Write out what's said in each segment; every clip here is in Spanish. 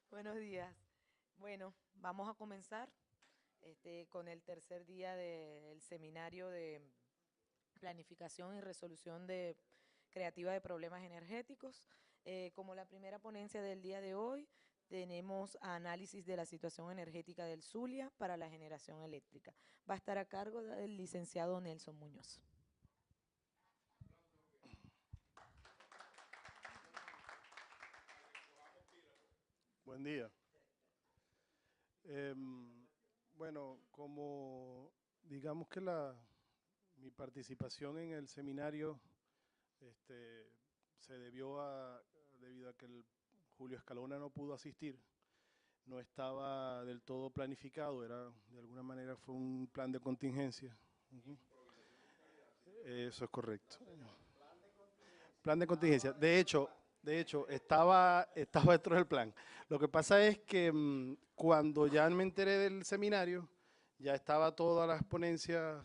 Buenos días. Bueno, vamos a comenzar con el tercer día del seminario de planificación y resolución creativa de problemas energéticos. Como la primera ponencia del día de hoy, tenemos análisis de la situación energética del Zulia para la generación eléctrica. Va a estar a cargo del licenciado Nelson Muñoz. Buen día. Bueno, como digamos que mi participación en el seminario se debido a que Julio Escalona no pudo asistir, no estaba del todo planificado, de alguna manera fue un plan de contingencia. Ujú. Eso es correcto. Plan de contingencia. De hecho, estaba dentro del plan. Lo que pasa es que cuando ya me enteré del seminario, ya estaba todas las ponencias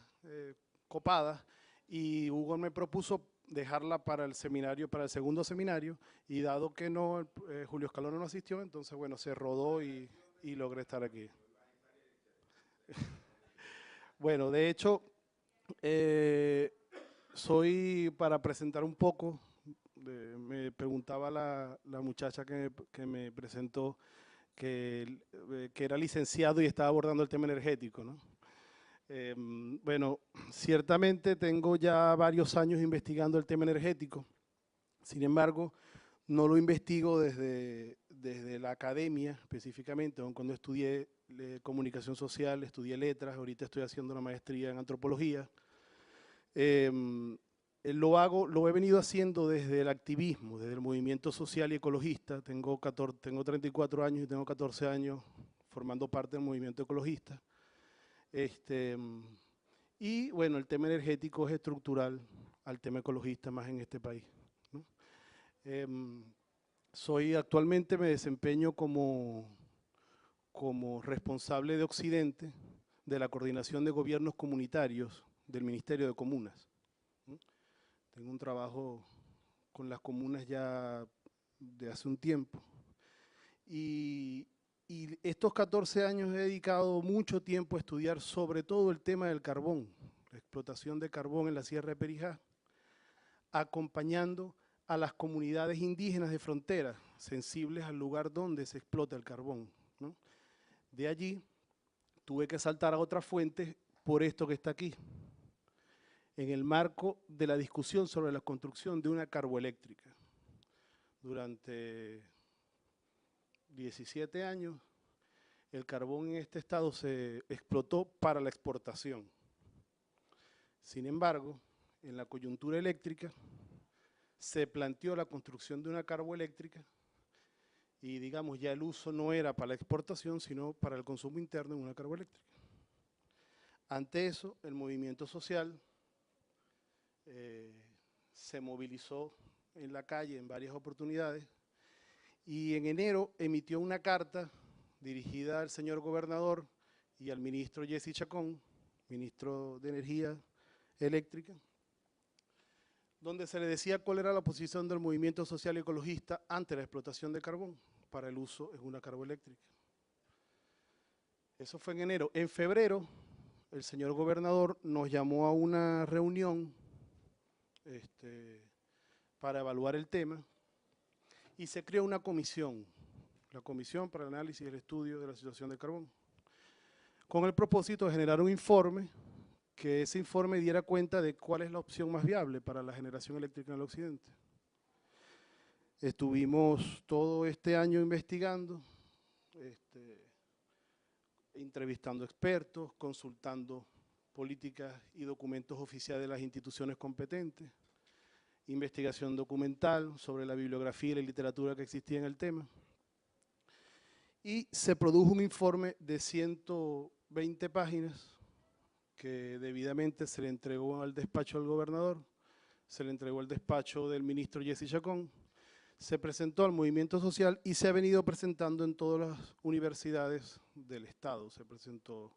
copadas y Hugo me propuso dejarla para el seminario, para el segundo seminario, y dado que no, Julio Escalona no asistió, entonces bueno, se rodó y logré estar aquí. Bueno, de hecho, eh, soy para presentar un poco. Me preguntaba la muchacha que me presentó que era licenciado y estaba abordando el tema energético, ¿no? Bueno, ciertamente tengo ya varios años investigando el tema energético, sin embargo, no lo investigo desde la academia específicamente, aun cuando estudié comunicación social, estudié letras, ahorita estoy haciendo una maestría en antropología. Em, lo he venido haciendo desde el activismo, desde el movimiento social y ecologista. Tengo 34 años y tengo 14 años formando parte del movimiento ecologista. Este, y bueno, el tema energético es estructural al tema ecologista más en este país, ¿no? Em, Actualmente me desempeño como responsable de Occidente de la Coordinación de Gobiernos Comunitarios del Ministerio de Comunas. Tengo un trabajo con las comunas ya de hace un tiempo. Y, y estos 14 años he dedicado mucho tiempo a estudiar sobre todo el tema del carbón, la explotación de carbón en la Sierra de Perijá, acompañando a las comunidades indígenas de frontera, sensibles al lugar donde se explota el carbón, ¿no? De allí tuve que saltar a otras fuentes por esto que está aquí, en el marco de la discusión sobre la construcción de una carboeléctrica. Durante 17 años, el carbón en este estado se explotó para la exportación. Sin embargo, en la coyuntura eléctrica, se planteó la construcción de una carboeléctrica y, digamos, ya el uso no era para la exportación, sino para el consumo interno en una carboeléctrica. Ante eso, el movimiento social se movilizó en la calle en varias oportunidades y en enero emitió una carta dirigida al señor gobernador y al ministro Jesse Chacón, ministro de Energía Eléctrica, donde se le decía cuál era la posición del movimiento social y ecologista ante la explotación de carbón para el uso en una carboeléctrica. Eso fue en enero. En febrero, el señor gobernador nos llamó a una reunión para evaluar el tema y se creó una comisión, la Comisión para el Análisis y el Estudio de la Situación del Carbón, con el propósito de generar un informe, que ese informe diera cuenta de cuál es la opción más viable para la generación eléctrica en el occidente. Estuvimos todo este año investigando, entrevistando expertos, consultando políticas y documentos oficiales de las instituciones competentes, investigación documental sobre la bibliografía y la literatura que existía en el tema. Y se produjo un informe de 120 páginas que debidamente se le entregó al despacho del gobernador, se le entregó al despacho del ministro Jesse Chacón, se presentó al movimiento social y se ha venido presentando en todas las universidades del estado. Se presentó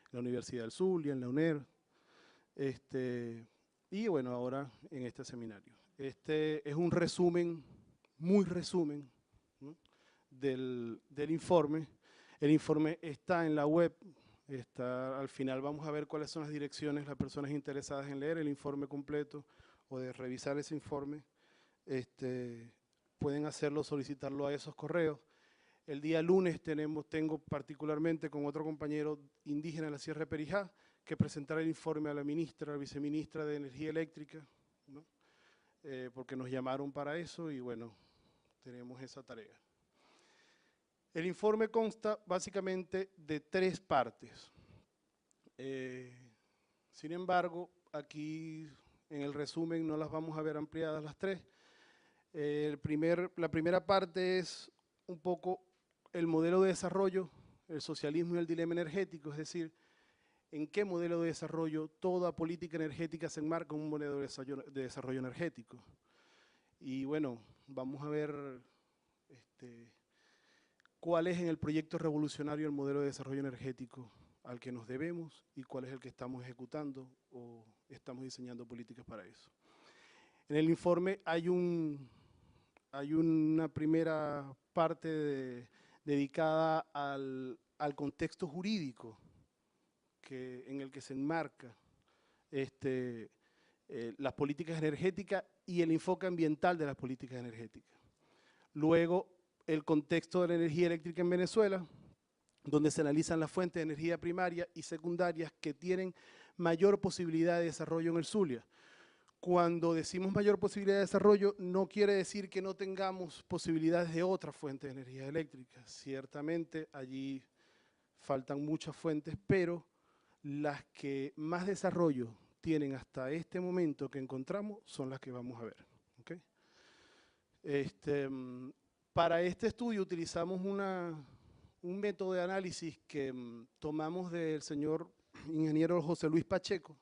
en la Universidad del Zulia, en la UNER, y bueno, ahora en este seminario. Este es un resumen, muy resumen, ¿no?, del informe. El informe está en la web, al final vamos a ver cuáles son las direcciones, las personas interesadas en leer el informe completo o de revisar ese informe, pueden hacerlo, solicitarlo a esos correos. El día lunes tengo particularmente con otro compañero indígena de la Sierra de Perijá que presentar el informe a la ministra, a la viceministra de Energía Eléctrica, ¿no? Porque nos llamaron para eso y bueno, tenemos esa tarea. El informe consta básicamente de 3 partes. Sin embargo, aquí en el resumen no las vamos a ver ampliadas las 3. La primera parte es un poco el modelo de desarrollo, el socialismo y el dilema energético, es decir, en qué modelo de desarrollo toda política energética se enmarca en un modelo de desarrollo energético. Y bueno, vamos a ver cuál es en el proyecto revolucionario el modelo de desarrollo energético al que nos debemos y cuál es el que estamos ejecutando o estamos diseñando políticas para eso. En el informe hay una primera parte dedicada al contexto jurídico en el que se enmarca las políticas energéticas y el enfoque ambiental de las políticas energéticas. Luego, el contexto de la energía eléctrica en Venezuela, donde se analizan las fuentes de energía primaria y secundarias que tienen mayor posibilidad de desarrollo en el Zulia. Cuando decimos mayor posibilidad de desarrollo, no quiere decir que no tengamos posibilidades de otras fuentes de energía eléctrica. Ciertamente allí faltan muchas fuentes, pero las que más desarrollo tienen hasta este momento que encontramos son las que vamos a ver. ¿Okay? Para este estudio utilizamos un método de análisis que tomamos del señor ingeniero José Luis Pacheco,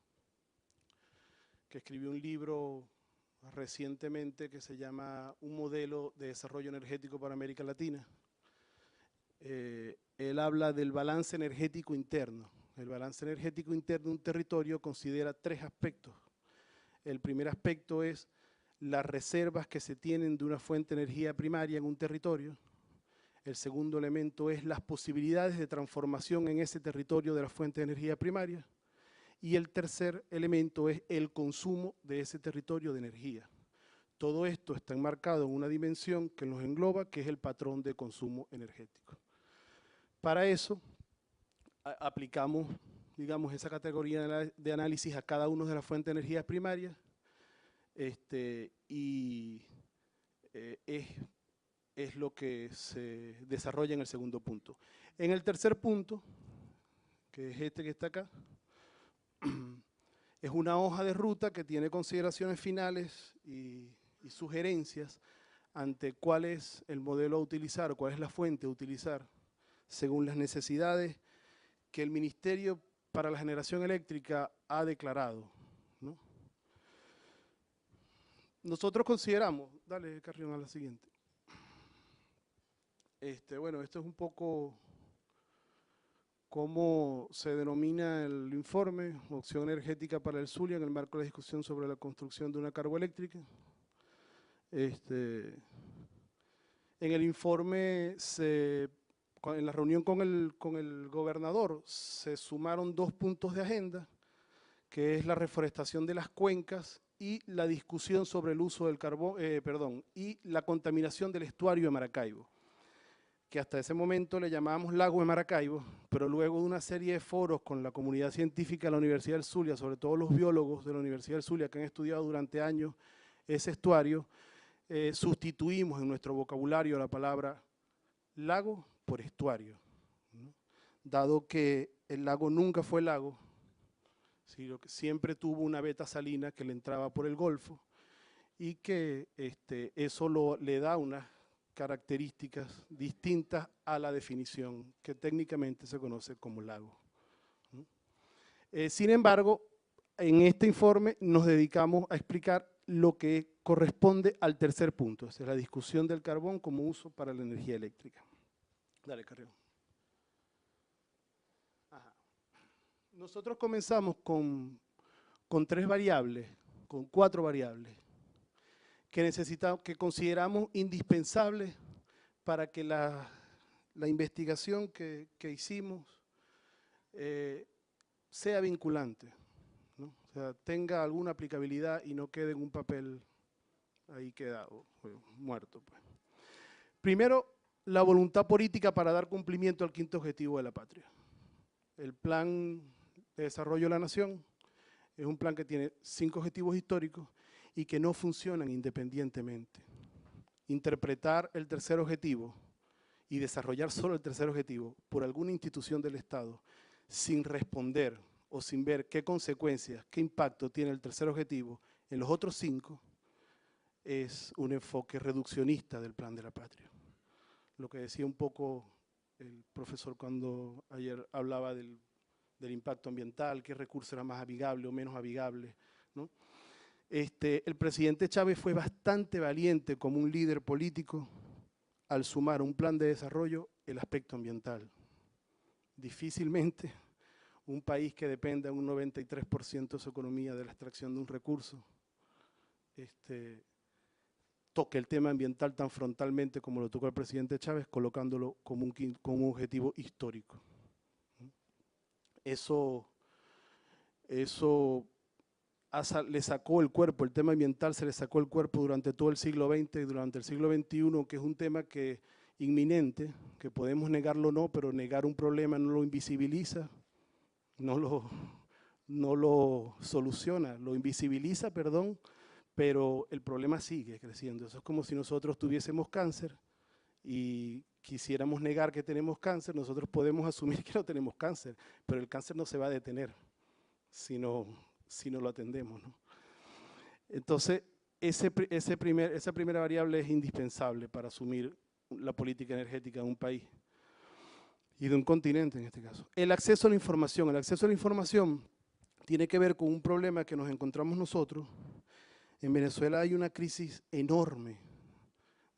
que escribió un libro recientemente que se llama Un modelo de desarrollo energético para América Latina. Él habla del balance energético interno. El balance energético interno de un territorio considera 3 aspectos. El primer aspecto es las reservas que se tienen de una fuente de energía primaria en un territorio. El segundo elemento es las posibilidades de transformación en ese territorio de la fuente de energía primaria. Y el tercer elemento es el consumo de ese territorio de energía. Todo esto está enmarcado en una dimensión que nos engloba, que es el patrón de consumo energético. Para eso, aplicamos, digamos, esa categoría de análisis a cada una de las fuentes de energía primarias es lo que se desarrolla en el segundo punto. En el tercer punto, que es este que está acá, es una hoja de ruta que tiene consideraciones finales y sugerencias ante cuál es el modelo a utilizar o cuál es la fuente a utilizar según las necesidades que el Ministerio para la Generación Eléctrica ha declarado, ¿no? Nosotros consideramos, dale Carrión a la siguiente. Bueno, esto es un poco cómo se denomina el informe, Opción Energética para el Zulia en el marco de la discusión sobre la construcción de una carboeléctrica. En el informe, en la reunión con el gobernador, se sumaron 2 puntos de agenda, que es la reforestación de las cuencas y la discusión sobre el uso del carbón, y la contaminación del estuario de Maracaibo, que hasta ese momento le llamábamos Lago de Maracaibo, pero luego de una serie de foros con la comunidad científica de la Universidad del Zulia, sobre todo los biólogos de la Universidad del Zulia que han estudiado durante años ese estuario, sustituimos en nuestro vocabulario la palabra lago por estuario, ¿no? Dado que el lago nunca fue lago, sino que siempre tuvo una veta salina que le entraba por el Golfo y que eso le da unas características distintas a la definición que técnicamente se conoce como lago. Sin embargo, en este informe nos dedicamos a explicar lo que corresponde al tercer punto, es la discusión del carbón como uso para la energía eléctrica. Dale, Carrión. Nosotros comenzamos con 3 variables, con 4 variables, que consideramos indispensables para que la investigación que hicimos sea vinculante, ¿no? O sea, tenga alguna aplicabilidad y no quede en un papel ahí quedado, muerto, pues. Primero, la voluntad política para dar cumplimiento al quinto objetivo de la patria. El Plan de Desarrollo de la Nación es un plan que tiene 5 objetivos históricos y que no funcionan independientemente. Interpretar el tercer objetivo y desarrollar solo el tercer objetivo por alguna institución del Estado sin responder o sin ver qué consecuencias, qué impacto tiene el tercer objetivo en los otros 5, es un enfoque reduccionista del Plan de la Patria. Lo que decía un poco el profesor cuando ayer hablaba del impacto ambiental, qué recurso era más amigable o menos amigable, ¿no? El presidente Chávez fue bastante valiente como un líder político al sumar a un plan de desarrollo el aspecto ambiental. Difícilmente un país que dependa un 93% de su economía de la extracción de un recurso toque el tema ambiental tan frontalmente como lo tocó el presidente Chávez, colocándolo como un objetivo histórico. Eso le sacó el cuerpo, el tema ambiental se le sacó el cuerpo durante todo el siglo XX y durante el siglo XXI, que es un tema que inminente, que podemos negarlo o no, pero negar un problema no lo invisibiliza, no lo soluciona, lo invisibiliza, perdón, pero el problema sigue creciendo. Eso es como si nosotros tuviésemos cáncer y quisiéramos negar que tenemos cáncer. Nosotros podemos asumir que no tenemos cáncer, pero el cáncer no se va a detener si no lo atendemos, ¿no? Entonces, esa primera variable es indispensable para asumir la política energética de un país y de un continente en este caso. El acceso a la información. El acceso a la información tiene que ver con un problema que nos encontramos nosotros. En Venezuela hay una crisis enorme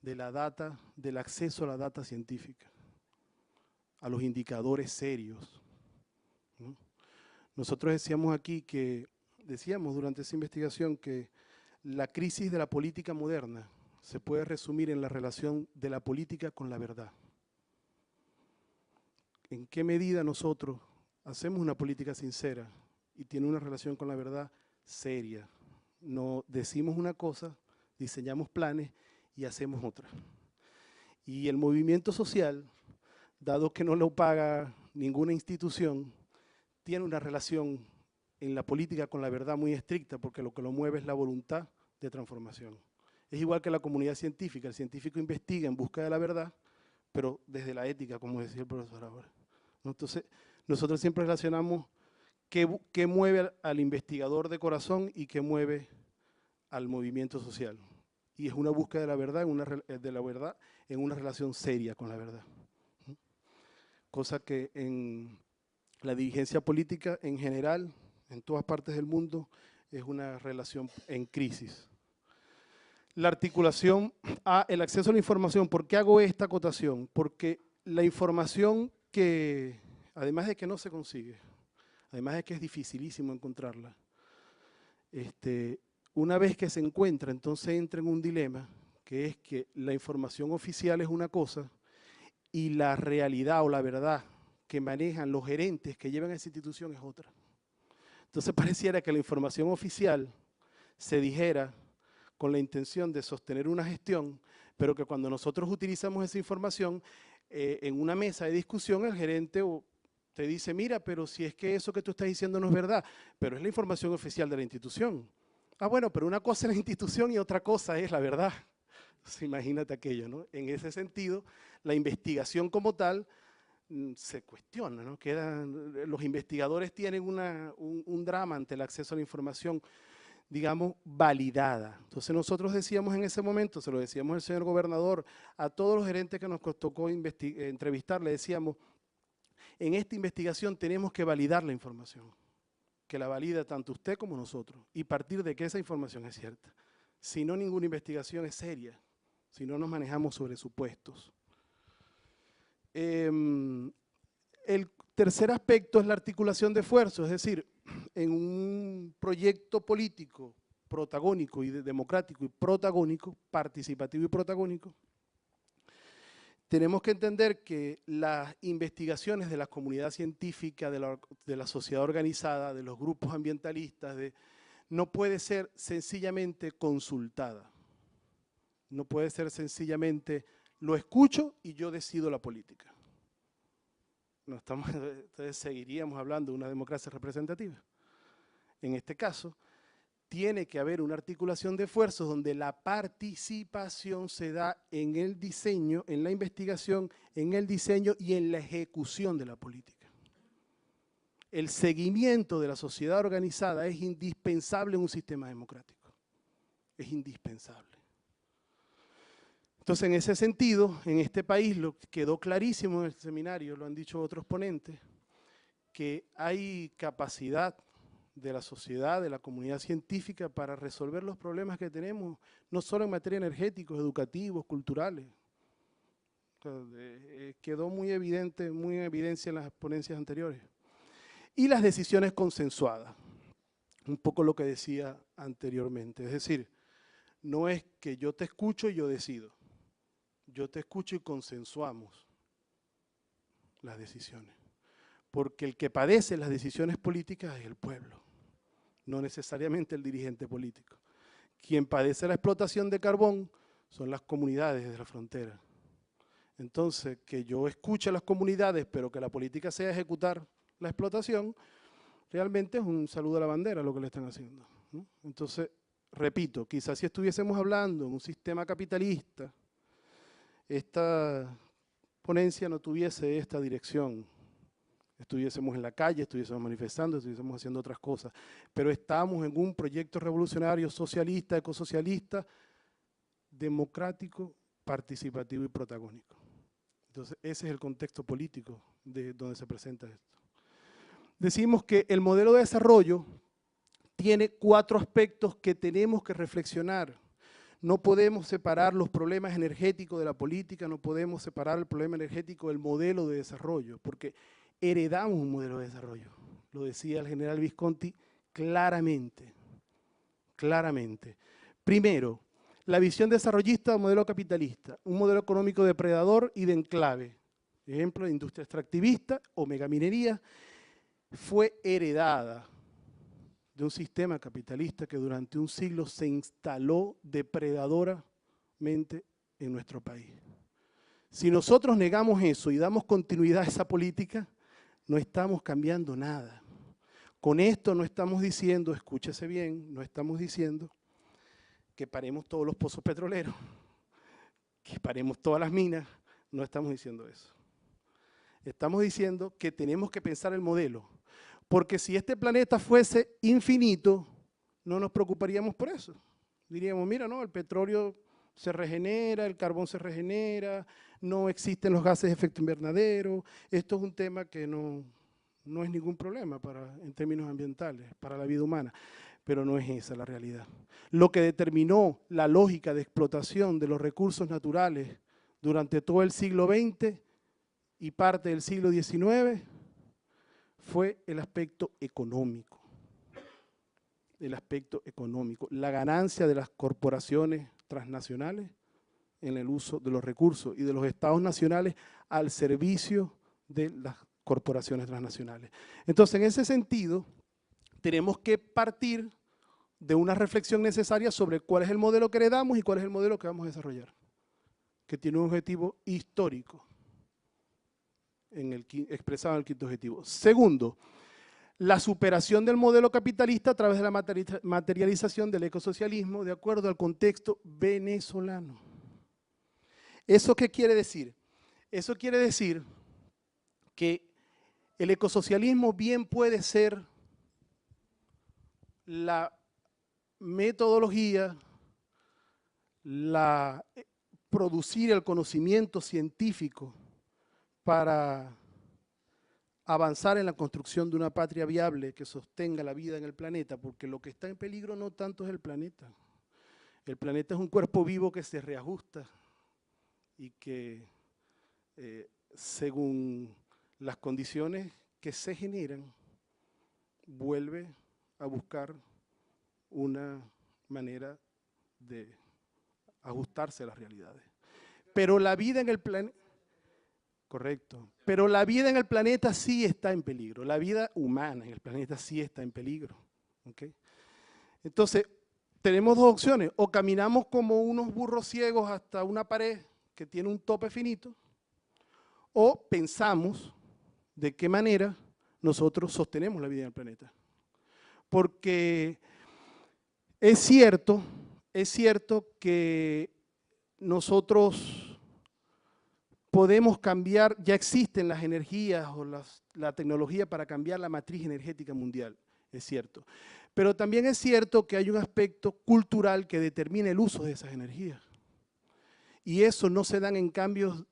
de la data, del acceso a la data científica, a los indicadores serios, ¿no? Nosotros decíamos durante esa investigación que la crisis de la política moderna se puede resumir en la relación de la política con la verdad. ¿En qué medida nosotros hacemos una política sincera y tiene una relación con la verdad seria? No decimos una cosa, diseñamos planes y hacemos otra. Y el movimiento social, dado que no lo paga ninguna institución, tiene una relación en la política con la verdad muy estricta, porque lo que lo mueve es la voluntad de transformación. Es igual que la comunidad científica. El científico investiga en busca de la verdad, pero desde la ética, como decía el profesor ahora. Entonces, nosotros siempre relacionamos qué mueve al investigador de corazón y qué mueve al movimiento social. Y es una búsqueda de la verdad en una relación seria con la verdad. Cosa que en la dirigencia política en general, en todas partes del mundo, es una relación en crisis. La articulación el acceso a la información. ¿Por qué hago esta acotación? Porque la información que, además de que no se consigue, además de que es dificilísimo encontrarla, una vez que se encuentra, entonces entra en un dilema, que es que la información oficial es una cosa y la realidad o la verdad que manejan los gerentes que llevan a esa institución es otra. Entonces pareciera que la información oficial se dijera con la intención de sostener una gestión, pero que cuando nosotros utilizamos esa información en una mesa de discusión, el gerente te dice, mira, pero si es que eso que tú estás diciendo no es verdad, pero es la información oficial de la institución. Ah, bueno, pero una cosa es la institución y otra cosa es la verdad. Entonces, imagínate aquello, ¿no? En ese sentido, la investigación como tal se cuestiona, ¿no? Los investigadores tienen un drama ante el acceso a la información, digamos, validada. Entonces nosotros decíamos en ese momento, se lo decíamos al señor gobernador, a todos los gerentes que nos tocó entrevistar, le decíamos, en esta investigación tenemos que validar la información, que la valida tanto usted como nosotros, y partir de que esa información es cierta. Si no, ninguna investigación es seria, si no nos manejamos sobre supuestos. El tercer aspecto es la articulación de esfuerzos, es decir, en un proyecto político protagónico y democrático y protagónico, participativo y protagónico, tenemos que entender que las investigaciones de la comunidad científica, de la sociedad organizada, de los grupos ambientalistas, no puede ser sencillamente consultada. No puede ser sencillamente, lo escucho y yo decido la política. Entonces seguiríamos hablando de una democracia representativa. En este caso, tiene que haber una articulación de esfuerzos donde la participación se da en el diseño, en la investigación, en el diseño y en la ejecución de la política. El seguimiento de la sociedad organizada es indispensable en un sistema democrático. Es indispensable. Entonces, en ese sentido, en este país lo quedó clarísimo en el seminario, lo han dicho otros ponentes, que hay capacidad de la sociedad, de la comunidad científica para resolver los problemas que tenemos, no solo en materia energéticos, educativos, culturales. Quedó muy evidente, muy en evidencia en las ponencias anteriores. Y las decisiones consensuadas, un poco lo que decía anteriormente. Es decir, no es que yo te escucho y yo decido. Yo te escucho y consensuamos las decisiones. Porque el que padece las decisiones políticas es el pueblo, no necesariamente el dirigente político. Quien padece la explotación de carbón son las comunidades de la frontera. Entonces, que yo escuche a las comunidades, pero que la política sea ejecutar la explotación, realmente es un saludo a la bandera lo que le están haciendo, ¿no? Entonces, repito, quizás si estuviésemos hablando en un sistema capitalista, esta ponencia no tuviese esta dirección. Estuviésemos en la calle, estuviésemos manifestando, estuviésemos haciendo otras cosas. Pero estamos en un proyecto revolucionario, socialista, ecosocialista, democrático, participativo y protagónico. Entonces, ese es el contexto político de donde se presenta esto. Decimos que el modelo de desarrollo tiene 4 aspectos que tenemos que reflexionar. No podemos separar los problemas energéticos de la política, no podemos separar el problema energético del modelo de desarrollo, porque heredamos un modelo de desarrollo. Lo decía el general Visconti claramente, claramente. Primero, la visión desarrollista del modelo capitalista, un modelo económico depredador y de enclave. Ejemplo, de industria extractivista o megaminería, fue heredada de un sistema capitalista que durante un siglo se instaló depredadoramente en nuestro país. Si nosotros negamos eso y damos continuidad a esa política, no estamos cambiando nada. Con esto no estamos diciendo, escúchese bien, no estamos diciendo que paremos todos los pozos petroleros, que paremos todas las minas, no estamos diciendo eso. Estamos diciendo que tenemos que pensar el modelo. Porque si este planeta fuese infinito, no nos preocuparíamos por eso. Diríamos, mira, no, el petróleo se regenera, el carbón se regenera, no existen los gases de efecto invernadero. Esto es un tema que no es ningún problema en términos ambientales, para la vida humana. Pero no es esa la realidad. Lo que determinó la lógica de explotación de los recursos naturales durante todo el siglo XX y parte del siglo XIX fue el aspecto económico. El aspecto económico, la ganancia de las corporaciones transnacionales en el uso de los recursos y de los estados nacionales al servicio de las corporaciones transnacionales. Entonces, en ese sentido, tenemos que partir de una reflexión necesaria sobre cuál es el modelo que heredamos y cuál es el modelo que vamos a desarrollar, que tiene un objetivo histórico expresado en el 5º objetivo. Segundo, la superación del modelo capitalista a través de la materialización del ecosocialismo de acuerdo al contexto venezolano. ¿Eso qué quiere decir? Eso quiere decir que el ecosocialismo bien puede ser la metodología, producir el conocimiento científico para avanzar en la construcción de una patria viable que sostenga la vida en el planeta, porque lo que está en peligro no tanto es el planeta. El planeta es un cuerpo vivo que se reajusta y que según las condiciones que se generan, vuelve a buscar una manera de ajustarse a las realidades. Pero la vida en el planeta... Correcto. Pero la vida en el planeta sí está en peligro. La vida humana en el planeta sí está en peligro. ¿Okay? Entonces, tenemos dos opciones. O caminamos como unos burros ciegos hasta una pared que tiene un tope finito, o pensamos de qué manera nosotros sostenemos la vida en el planeta. Porque es cierto que nosotros podemos cambiar, ya existen las energías o la tecnología para cambiar la matriz energética mundial, es cierto. Pero también es cierto que hay un aspecto cultural que determina el uso de esas energías. Y eso no se dan en cambios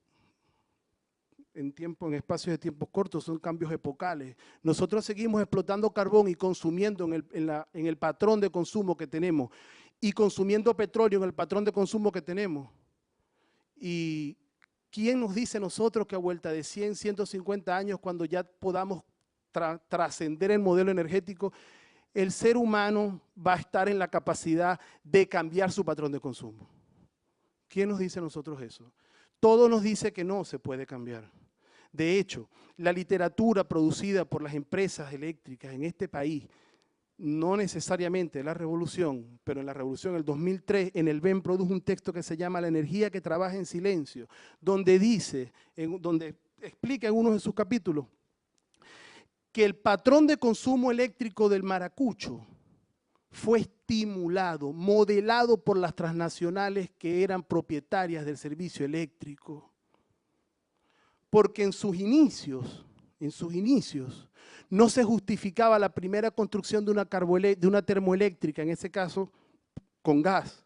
en espacios de tiempos cortos, son cambios epocales. Nosotros seguimos explotando carbón y consumiendo en el patrón de consumo que tenemos, y consumiendo petróleo en el patrón de consumo que tenemos. Y ¿quién nos dice nosotros que a vuelta de 100, 150 años, cuando ya podamos trascender el modelo energético, el ser humano va a estar en la capacidad de cambiar su patrón de consumo? ¿Quién nos dice a nosotros eso? Todo nos dice que no se puede cambiar. De hecho, la literatura producida por las empresas eléctricas en este país, no necesariamente la revolución, pero en la revolución del 2003, en el BEM produjo un texto que se llama La energía que trabaja en silencio, donde dice, donde explica en uno de sus capítulos, que el patrón de consumo eléctrico del maracucho fue estimulado, modelado por las transnacionales que eran propietarias del servicio eléctrico. Porque en sus inicios, no se justificaba la primera construcción de una termoeléctrica, en ese caso con gas,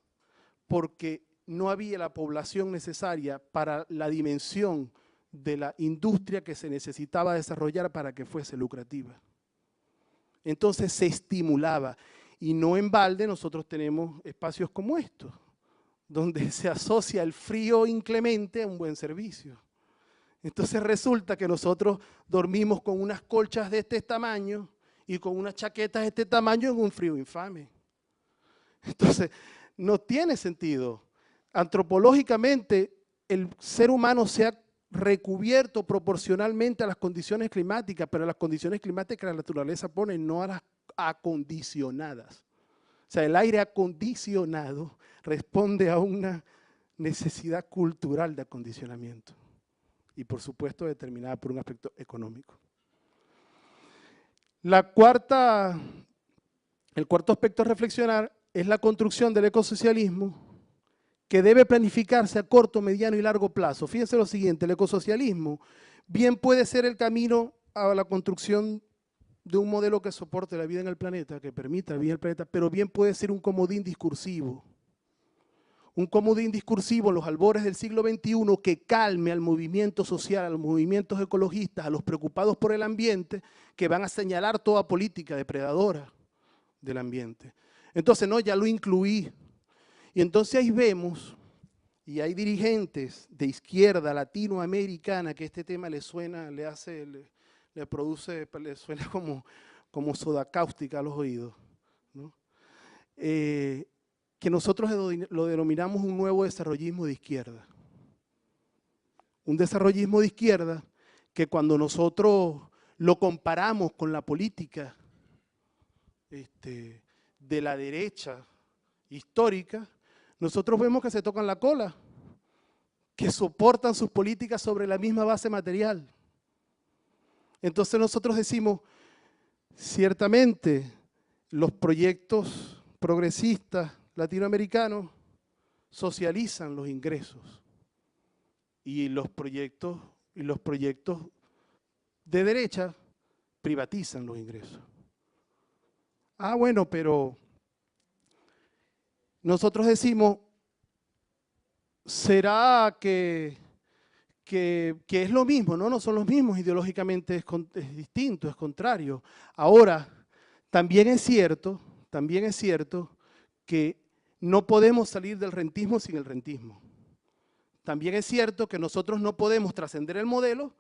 porque no había la población necesaria para la dimensión de la industria que se necesitaba desarrollar para que fuese lucrativa. Entonces se estimulaba, y no en balde nosotros tenemos espacios como estos, donde se asocia el frío inclemente a un buen servicio. Entonces resulta que nosotros dormimos con unas colchas de este tamaño y con unas chaquetas de este tamaño en un frío infame. Entonces, no tiene sentido. Antropológicamente, el ser humano se ha recubierto proporcionalmente a las condiciones climáticas, pero a las condiciones climáticas la naturaleza pone, no a las acondicionadas. O sea, el aire acondicionado responde a una necesidad cultural de acondicionamiento. Y por supuesto determinada por un aspecto económico. El cuarto aspecto a reflexionar es la construcción del ecosocialismo, que debe planificarse a corto, mediano y largo plazo. Fíjense lo siguiente, el ecosocialismo bien puede ser el camino a la construcción de un modelo que soporte la vida en el planeta, que permita la vida en el planeta, pero bien puede ser un comodín discursivo. Un comodín discursivo en los albores del siglo XXI que calme al movimiento social, a los movimientos ecologistas, a los preocupados por el ambiente, que van a señalar toda política depredadora del ambiente. Entonces, no, ya lo incluí. Y entonces ahí vemos, y hay dirigentes de izquierda latinoamericana que este tema le suena, le suena como soda cáustica a los oídos, ¿no? Que nosotros lo denominamos un nuevo desarrollismo de izquierda. Un desarrollismo de izquierda que cuando nosotros lo comparamos con la política de la derecha histórica, nosotros vemos que se tocan la cola, que soportan sus políticas sobre la misma base material. Entonces nosotros decimos, ciertamente los proyectos progresistas latinoamericanos socializan los ingresos y los proyectos de derecha privatizan los ingresos. Ah, bueno, pero nosotros decimos, ¿será que es lo mismo? No, no son los mismos, ideológicamente es distinto, es contrario. Ahora, también es cierto que no podemos salir del rentismo sin el rentismo. También es cierto que nosotros no podemos trascender el modelo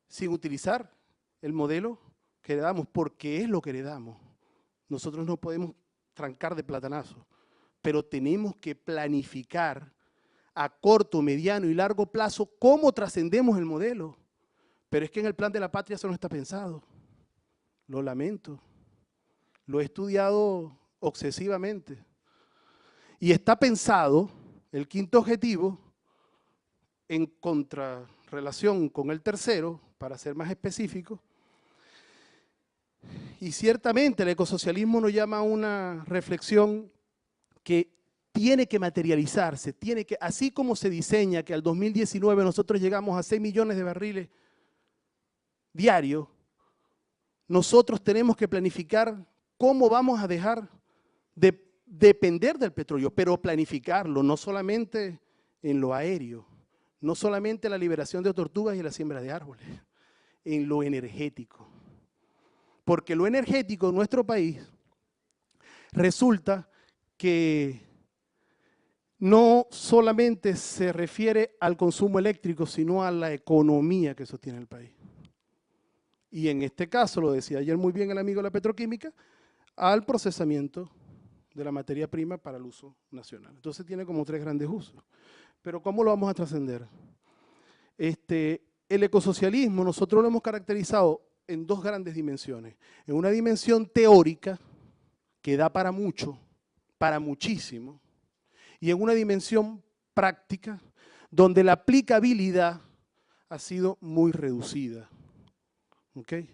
sin utilizar el modelo que heredamos, porque es lo que heredamos. Nosotros no podemos trancar de platanazo, pero tenemos que planificar a corto, mediano y largo plazo cómo trascendemos el modelo. Pero es que en el plan de la patria eso no está pensado. Lo lamento. Lo he estudiado obsesivamente. Y está pensado, el quinto objetivo, en contrarrelación con el tercero, para ser más específico. Y ciertamente el ecosocialismo nos llama a una reflexión que tiene que materializarse, así como se diseña que al 2019 nosotros llegamos a 6 millones de barriles diarios, nosotros tenemos que planificar cómo vamos a dejar de depender del petróleo, pero planificarlo, no solamente en lo aéreo, no solamente la liberación de tortugas y la siembra de árboles, en lo energético. Porque lo energético en nuestro país resulta que no solamente se refiere al consumo eléctrico, sino a la economía que sostiene el país. Y en este caso, lo decía ayer muy bien el amigo de la petroquímica, al procesamiento de la materia prima para el uso nacional. Entonces tiene como 3 grandes usos. Pero ¿cómo lo vamos a trascender? El ecosocialismo nosotros lo hemos caracterizado en 2 grandes dimensiones. En una dimensión teórica, que da para mucho, para muchísimo, y en una dimensión práctica, donde la aplicabilidad ha sido muy reducida. ¿Okay?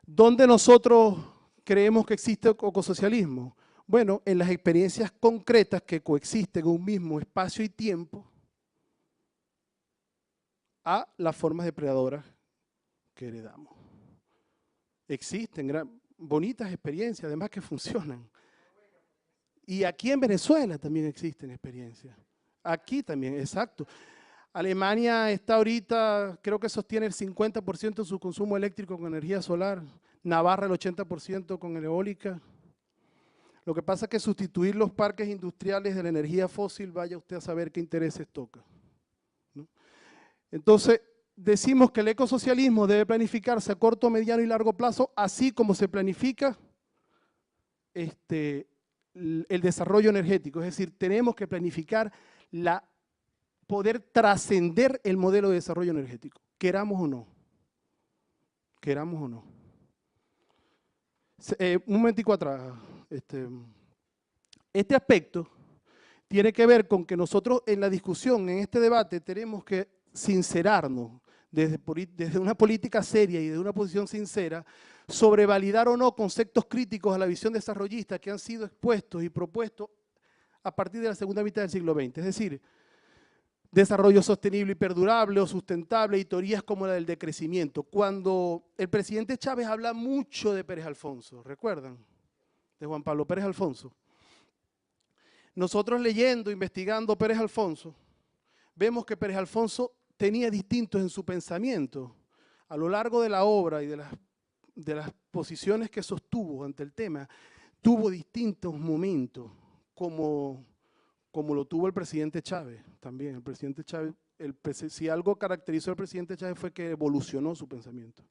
¿Dónde nosotros creemos que existe ecosocialismo? Bueno, en las experiencias concretas que coexisten en un mismo espacio y tiempo a las formas depredadoras que heredamos. Existen bonitas experiencias, además que funcionan. Y aquí en Venezuela también existen experiencias. Aquí también, exacto. Alemania está ahorita, creo que sostiene el 50% de su consumo eléctrico con energía solar. Navarra el 80% con eólica. Lo que pasa es que sustituir los parques industriales de la energía fósil, vaya usted a saber qué intereses toca, ¿no? Entonces, decimos que el ecosocialismo debe planificarse a corto, mediano y largo plazo, así como se planifica el desarrollo energético. Es decir, tenemos que planificar poder trascender el modelo de desarrollo energético, queramos o no. Queramos o no. Un momentico atrás. Este aspecto tiene que ver con que nosotros en la discusión, en este debate, tenemos que sincerarnos desde una política seria y de una posición sincera sobre validar o no conceptos críticos a la visión desarrollista que han sido expuestos y propuestos a partir de la segunda mitad del siglo XX. Es decir, desarrollo sostenible y perdurable o sustentable y teorías como la del decrecimiento. Cuando el presidente Chávez habla mucho de Pérez Alfonso, ¿recuerdan? De Juan Pablo Pérez Alfonso. Nosotros leyendo, investigando Pérez Alfonso, vemos que Pérez Alfonso tenía distintos en su pensamiento. A lo largo de la obra y de las posiciones que sostuvo ante el tema, tuvo distintos momentos, como lo tuvo el presidente Chávez también. El presidente Chávez, si algo caracterizó al presidente Chávez fue que evolucionó su pensamiento.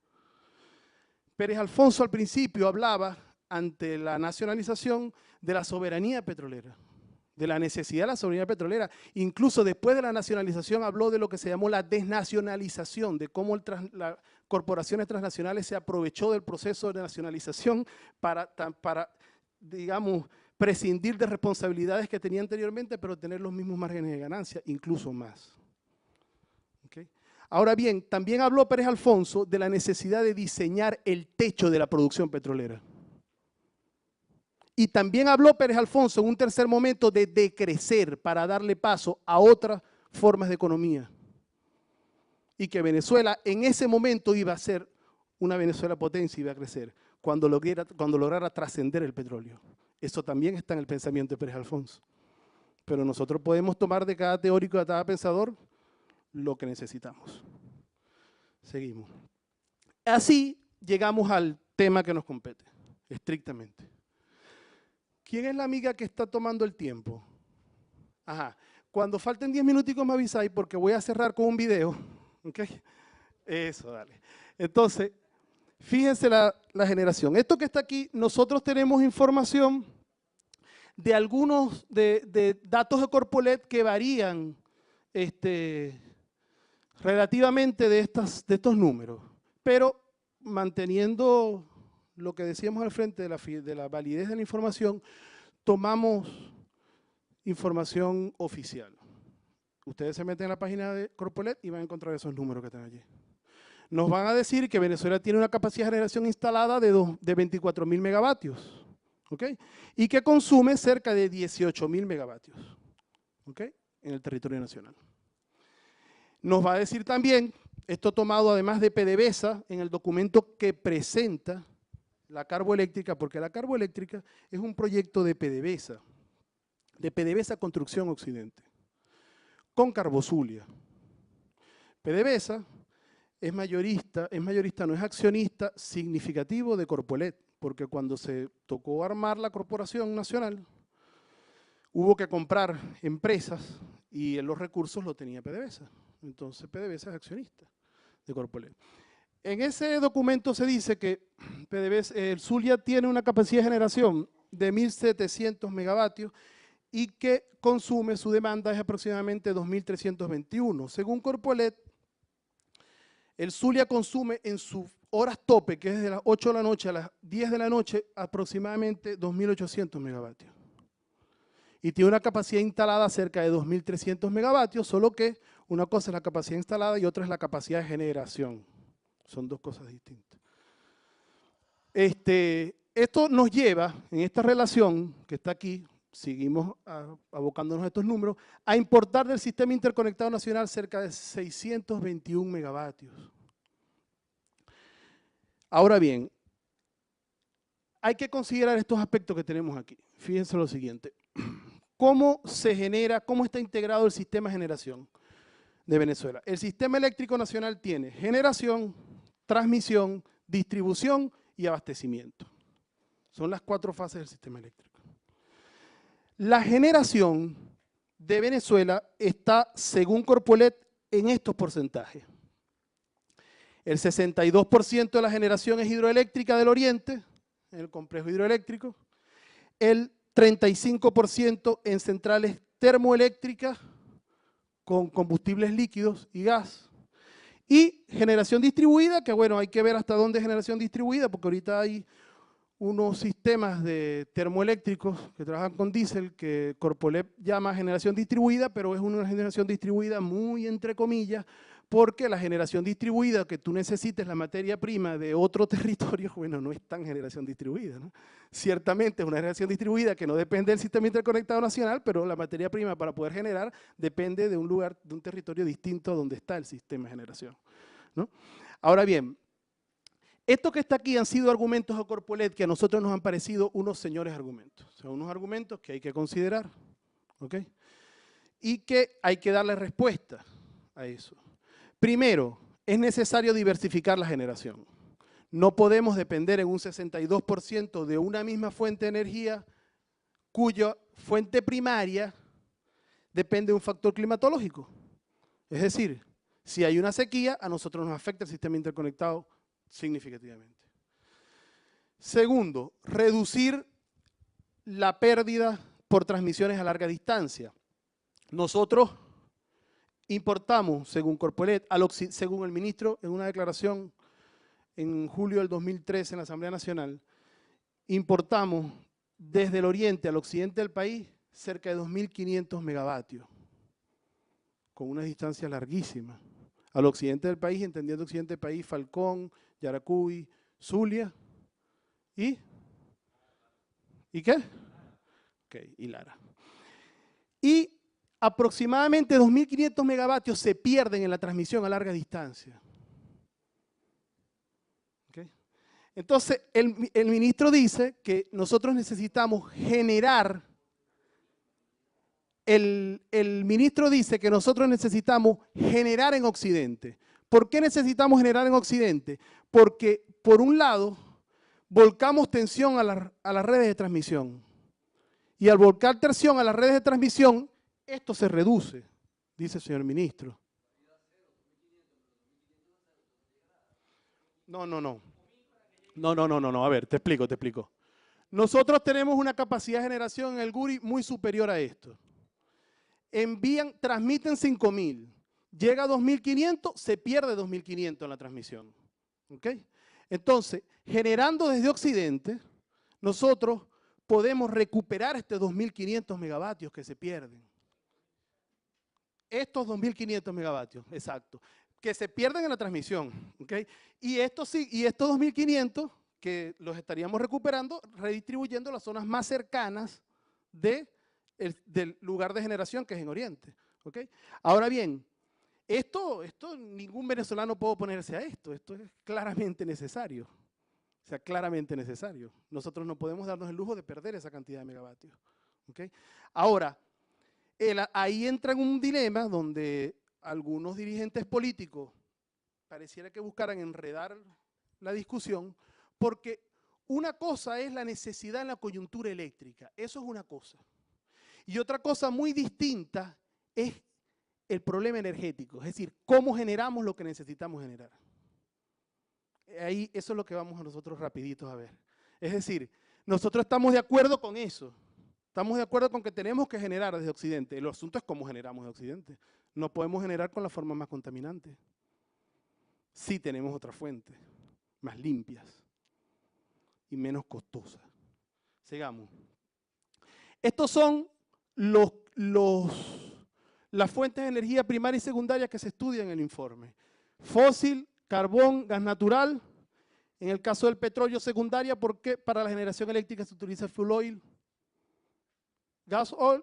Pérez Alfonso al principio hablaba, ante la nacionalización, de la soberanía petrolera, de la necesidad de la soberanía petrolera. Incluso después de la nacionalización habló de lo que se llamó la desnacionalización, de cómo las corporaciones transnacionales se aprovechó del proceso de nacionalización para digamos, prescindir de responsabilidades que tenía anteriormente, pero tener los mismos márgenes de ganancia, incluso más. ¿Okay? Ahora bien, también habló Pérez Alfonso de la necesidad de diseñar el techo de la producción petrolera. Y también habló Pérez Alfonso en un tercer momento de decrecer para darle paso a otras formas de economía. Y que Venezuela en ese momento iba a ser una Venezuela potencia y iba a crecer cuando lograra trascender el petróleo. Eso también está en el pensamiento de Pérez Alfonso. Pero nosotros podemos tomar de cada teórico, de cada pensador, lo que necesitamos. Seguimos. Así llegamos al tema que nos compete, estrictamente. ¿Quién es la amiga que está tomando el tiempo? Ajá. Cuando falten 10 minuticos me avisáis porque voy a cerrar con un video. ¿Okay? Eso, dale. Entonces, fíjense la generación. Esto que está aquí, nosotros tenemos información de algunos de datos de Corpolet que varían relativamente de estos números, pero manteniendo lo que decíamos al frente de la validez de la información, tomamos información oficial. Ustedes se meten en la página de Corpolet y van a encontrar esos números que están allí. Nos van a decir que Venezuela tiene una capacidad de generación instalada de 24.000 megavatios, ¿ok? Y que consume cerca de 18.000 megavatios, ¿ok? En el territorio nacional. Nos va a decir también, esto tomado además de PDVSA, en el documento que presenta la carboeléctrica, porque la carboeléctrica es un proyecto de PDVSA Construcción Occidente, con Carbozulia. PDVSA es mayorista, no es accionista significativo de Corpolet, porque cuando se tocó armar la corporación nacional, hubo que comprar empresas y los recursos los tenía PDVSA. Entonces PDVSA es accionista de Corpolet. En ese documento se dice que el Zulia tiene una capacidad de generación de 1.700 megavatios y que consume, su demanda es aproximadamente 2.321. Según Corpolet, el Zulia consume en sus horas tope, que es de las 8 de la noche a las 10 de la noche, aproximadamente 2.800 megavatios. Y tiene una capacidad instalada cerca de 2.300 megavatios, solo que una cosa es la capacidad instalada y otra es la capacidad de generación. Son dos cosas distintas. Esto nos lleva, en esta relación que está aquí, seguimos abocándonos a estos números, a importar del Sistema Interconectado Nacional cerca de 621 megavatios. Ahora bien, hay que considerar estos aspectos que tenemos aquí. Fíjense lo siguiente. ¿Cómo se genera, cómo está integrado el sistema de generación de Venezuela? El Sistema Eléctrico Nacional tiene generación, transmisión, distribución y abastecimiento. Son las 4 fases del sistema eléctrico. La generación de Venezuela está, según Corpolet, en estos porcentajes. El 62% de la generación es hidroeléctrica del oriente, en el complejo hidroeléctrico. El 35% en centrales termoeléctricas con combustibles líquidos y gas. Y generación distribuida, que bueno, hay que ver hasta dónde es generación distribuida, porque ahorita hay unos sistemas de termoeléctricos que trabajan con diésel que Corpolet llama generación distribuida, pero es una generación distribuida muy entre comillas, porque la generación distribuida, que tú necesites la materia prima de otro territorio, bueno, no es tan generación distribuida, ¿no? Ciertamente es una generación distribuida que no depende del Sistema Interconectado Nacional, pero la materia prima para poder generar depende de un lugar, de un territorio distinto a donde está el sistema de generación, ¿no? Ahora bien, esto que está aquí han sido argumentos a Corpolet que a nosotros nos han parecido unos señores argumentos. O sea, unos argumentos que hay que considerar, ¿ok? Y que hay que darle respuesta a eso. Primero, es necesario diversificar la generación. No podemos depender en un 62% de una misma fuente de energía cuya fuente primaria depende de un factor climatológico. Es decir, si hay una sequía, a nosotros nos afecta el sistema interconectado significativamente. Segundo, reducir la pérdida por transmisiones a larga distancia. Nosotros importamos, según Corpolet, según el ministro, en una declaración en julio del 2013 en la Asamblea Nacional, importamos desde el oriente al occidente del país cerca de 2.500 megavatios, con una distancia larguísima. Al occidente del país, entendiendo occidente del país, Falcón, Yaracuy, Zulia y ¿qué? Ok, y Lara. Y aproximadamente 2.500 megavatios se pierden en la transmisión a larga distancia. ¿Okay? Entonces, el ministro dice que nosotros necesitamos generar, el ministro dice que nosotros necesitamos generar en Occidente. ¿Por qué necesitamos generar en Occidente? Porque, por un lado, volcamos tensión a las redes de transmisión. Y al volcar tensión a las redes de transmisión, esto se reduce, dice el señor ministro. No. A ver, te explico. Nosotros tenemos una capacidad de generación en el Guri muy superior a esto. Transmiten 5.000 llega a 2.500, se pierde 2.500 en la transmisión. ¿Ok? Entonces, generando desde Occidente, nosotros podemos recuperar estos 2.500 megavatios que se pierden. Estos 2.500 megavatios, exacto, que se pierden en la transmisión. ¿Ok? Y estos 2.500 que los estaríamos recuperando, redistribuyendo las zonas más cercanas del lugar de generación, que es en Oriente. ¿Ok? Ahora bien, esto ningún venezolano puede oponerse a esto es claramente necesario. O sea, claramente necesario. Nosotros no podemos darnos el lujo de perder esa cantidad de megavatios. ¿Okay? Ahora, ahí entra en un dilema donde algunos dirigentes políticos pareciera que buscaran enredar la discusión, porque una cosa es la necesidad en la coyuntura eléctrica, eso es una cosa. Y otra cosa muy distinta es el problema energético, es decir, cómo generamos lo que necesitamos generar. Ahí eso es lo que vamos a nosotros rapiditos a ver. Es decir, nosotros estamos de acuerdo con eso. Estamos de acuerdo con que tenemos que generar desde Occidente. El asunto es cómo generamos de Occidente. No podemos generar con la forma más contaminante. Sí tenemos otras fuentes, más limpias y menos costosas. Sigamos. Estos son las fuentes de energía primaria y secundaria que se estudian en el informe. Fósil, carbón, gas natural. En el caso del petróleo, secundaria, porque para la generación eléctrica se utiliza fuel oil,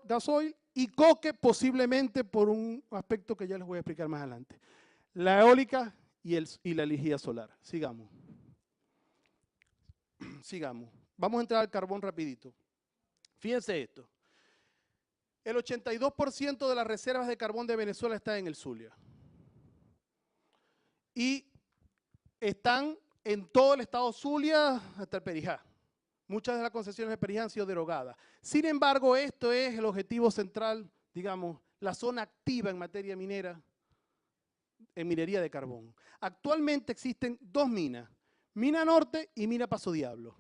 gasoil y coque, posiblemente por un aspecto que ya les voy a explicar más adelante. La eólica y la energía solar. Sigamos. Sigamos. Vamos a entrar al carbón rapidito. Fíjense esto. El 82% de las reservas de carbón de Venezuela está en el Zulia. Y están en todo el estado Zulia hasta el Perijá. Muchas de las concesiones de Perijá han sido derogadas. Sin embargo, esto es el objetivo central, digamos, la zona activa en materia minera, en minería de carbón. Actualmente existen dos minas, Mina Norte y Mina Paso Diablo,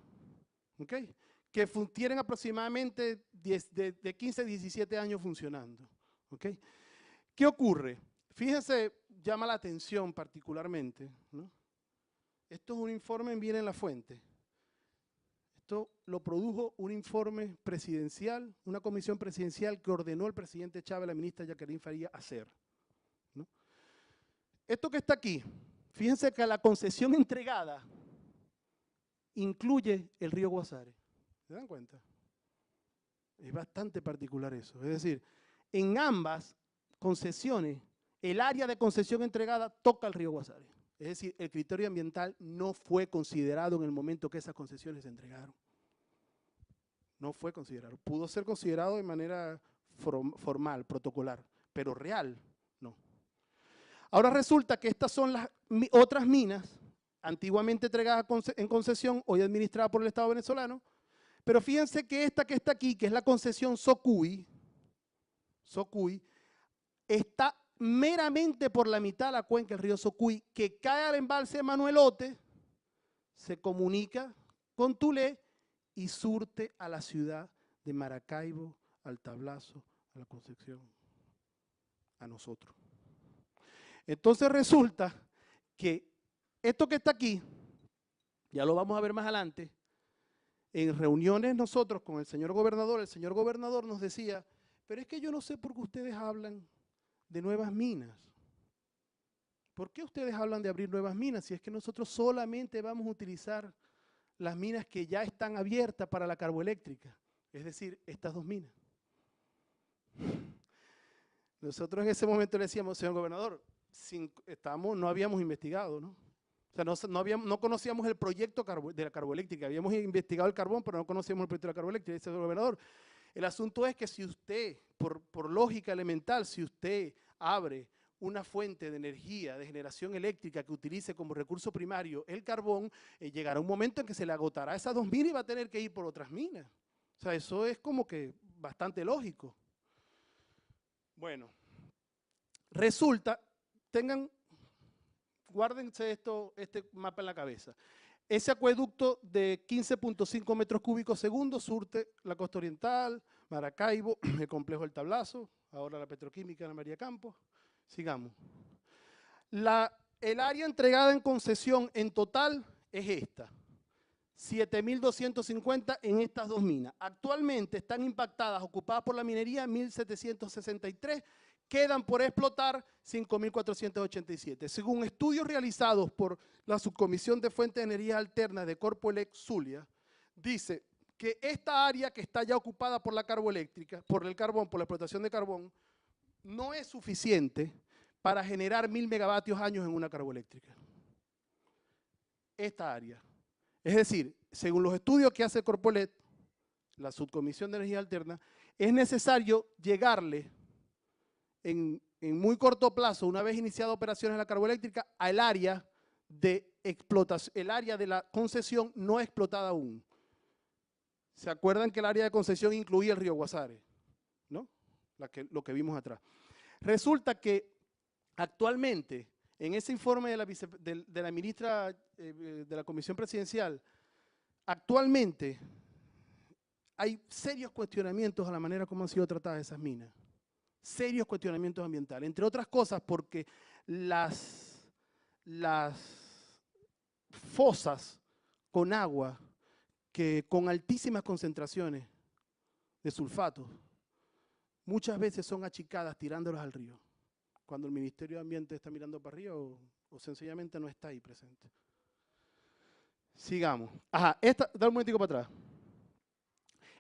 ¿okay? Que tienen aproximadamente de 15 a 17 años funcionando. ¿Okay? ¿Qué ocurre? Fíjense, llama la atención particularmente, ¿no? Esto es un informe, viene en la fuente. Esto lo produjo un informe presidencial, una comisión presidencial que ordenó el presidente Chávez a la ministra Jacqueline Faría hacer, ¿no? Esto que está aquí, fíjense que la concesión entregada incluye el río Guasare. ¿Se dan cuenta? Es bastante particular eso. Es decir, en ambas concesiones, el área de concesión entregada toca el río Guasare. Es decir, el criterio ambiental no fue considerado en el momento que esas concesiones se entregaron. No fue considerado. Pudo ser considerado de manera formal, protocolar, pero real, no. Ahora resulta que estas son las otras minas, antiguamente entregadas en concesión, hoy administradas por el Estado venezolano, pero fíjense que esta que está aquí, que es la concesión Socuy, está meramente por la mitad de la cuenca del río Socuy, que cae al embalse de Manuelote, se comunica con Tulé y surte a la ciudad de Maracaibo, al Tablazo, a la Concepción, a nosotros. Entonces resulta que esto que está aquí, ya lo vamos a ver más adelante, en reuniones nosotros con el señor gobernador nos decía, pero es que yo no sé por qué ustedes hablan de nuevas minas. ¿Por qué ustedes hablan de abrir nuevas minas si es que nosotros solamente vamos a utilizar las minas que ya están abiertas para la carboeléctrica? Es decir, estas dos minas. Nosotros en ese momento le decíamos, señor gobernador, no habíamos investigado, ¿no? O sea, no conocíamos el proyecto de la carboeléctrica. Habíamos investigado el carbón, pero no conocíamos el proyecto de la carboeléctrica. Dice el gobernador, el asunto es que si usted, por lógica elemental, si usted abre una fuente de energía, de generación eléctrica que utilice como recurso primario el carbón, llegará un momento en que se le agotará esas dos minas y va a tener que ir por otras minas. O sea, eso es como que bastante lógico. Bueno, resulta, guárdense este mapa en la cabeza. Ese acueducto de 15.5 metros cúbicos segundo surte la costa oriental, Maracaibo, el complejo del Tablazo, ahora la petroquímica de María Campos, Sigamos. El área entregada en concesión en total es esta. 7.250 en estas dos minas. Actualmente están impactadas, ocupadas por la minería, 1.763, quedan por explotar 5.487. Según estudios realizados por la Subcomisión de Fuentes de Energía Alternas de Corpoelec Zulia, dice que esta área que está ya ocupada por la carboeléctrica, por el carbón, por la explotación de carbón, no es suficiente para generar 1.000 megavatios años en una carboeléctrica. Esta área. Es decir, según los estudios que hace Corpoelec, la Subcomisión de Energía Alterna, es necesario llegarle en muy corto plazo, una vez iniciadas operaciones en la carboeléctrica, al área de explotación, el área de la concesión no explotada aún. ¿Se acuerdan que el área de concesión incluía el río Guasare? ¿No? Lo que vimos atrás. Resulta que actualmente, en ese informe de la ministra de la Comisión Presidencial, actualmente hay serios cuestionamientos a la manera como han sido tratadas esas minas. Serios cuestionamientos ambientales, entre otras cosas porque las fosas con agua, que con altísimas concentraciones de sulfatos, muchas veces son achicadas tirándolas al río, cuando el Ministerio de Ambiente está mirando para arriba o sencillamente no está ahí presente. Sigamos. Ajá, da un momentico para atrás.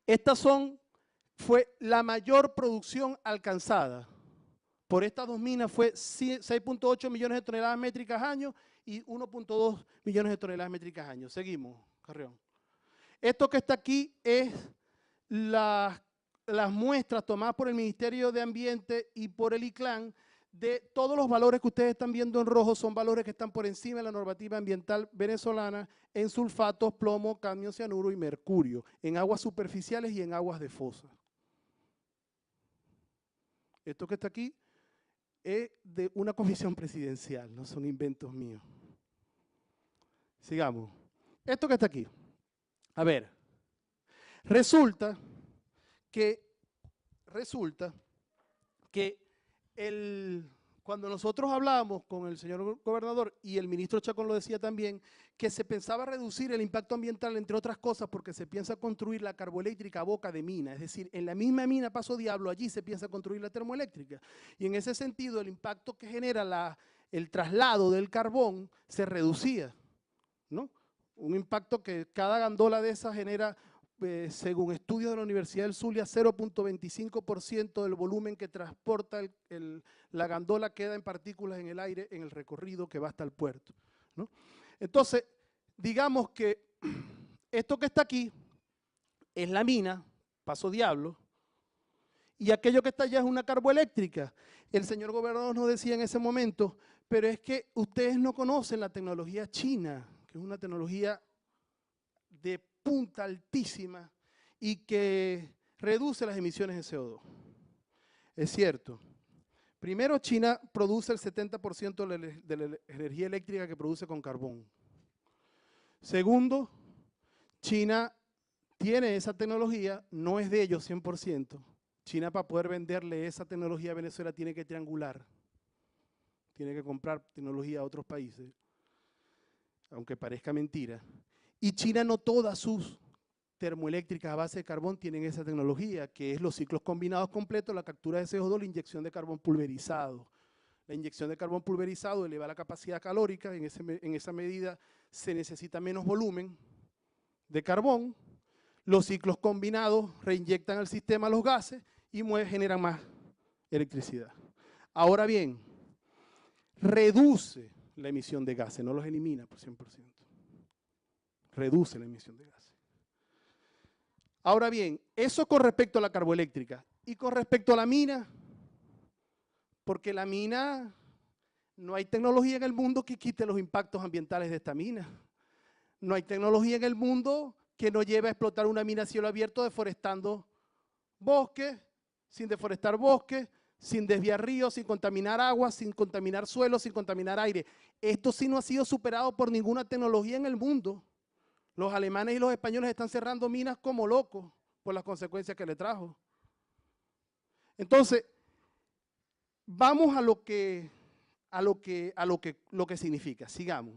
Estas fue la mayor producción alcanzada por estas dos minas, fue 6.8 millones de toneladas métricas año y 1.2 millones de toneladas métricas año. Seguimos, Carrión. Esto que está aquí es las muestras tomadas por el Ministerio de Ambiente y por el ICLAN de todos los valores que ustedes están viendo en rojo, son valores que están por encima de la normativa ambiental venezolana en sulfatos, plomo, cadmio, cianuro y mercurio, en aguas superficiales y en aguas de fosa. Esto que está aquí es de una comisión presidencial, no son inventos míos. Sigamos. Esto que está aquí. A ver, resulta que cuando nosotros hablábamos con el señor gobernador y el ministro Chacón lo decía también, que se pensaba reducir el impacto ambiental, entre otras cosas, porque se piensa construir la carboeléctrica a boca de mina, es decir, en la misma mina Paso Diablo, allí se piensa construir la termoeléctrica. Y en ese sentido, el impacto que genera el traslado del carbón se reducía, ¿no? Un impacto que cada gandola de esas genera, según estudios de la Universidad del Zulia, 0.25% del volumen que transporta la gandola queda en partículas en el aire en el recorrido que va hasta el puerto, ¿no? Entonces, digamos que esto que está aquí es la mina, Paso Diablo, y aquello que está allá es una carboeléctrica. El señor gobernador nos decía en ese momento, pero es que ustedes no conocen la tecnología china, que es una tecnología de punta altísima y que reduce las emisiones de CO2. Es cierto. Primero, China produce el 70% de la energía eléctrica que produce con carbón. Segundo, China tiene esa tecnología, no es de ellos 100%. China, para poder venderle esa tecnología a Venezuela, tiene que triangular. Tiene que comprar tecnología a otros países, aunque parezca mentira. Y China no todas sus termoeléctricas a base de carbón tienen esa tecnología, que es los ciclos combinados completos, la captura de CO2, la inyección de carbón pulverizado. La inyección de carbón pulverizado eleva la capacidad calórica, en esa medida se necesita menos volumen de carbón. Los ciclos combinados reinyectan al sistema los gases y generan más electricidad. Ahora bien, reduce la emisión de gases, no los elimina por 100%. Reduce la emisión de gases. Ahora bien, eso con respecto a la carboeléctrica. Y con respecto a la mina, porque la mina, no hay tecnología en el mundo que quite los impactos ambientales de esta mina. No hay tecnología en el mundo que nos lleve a explotar una mina a cielo abierto deforestando bosques, sin deforestar bosques, sin desviar ríos, sin contaminar agua, sin contaminar suelo, sin contaminar aire. Esto sí no ha sido superado por ninguna tecnología en el mundo. Los alemanes y los españoles están cerrando minas como locos por las consecuencias que le trajo. Entonces, vamos a lo que significa. Sigamos.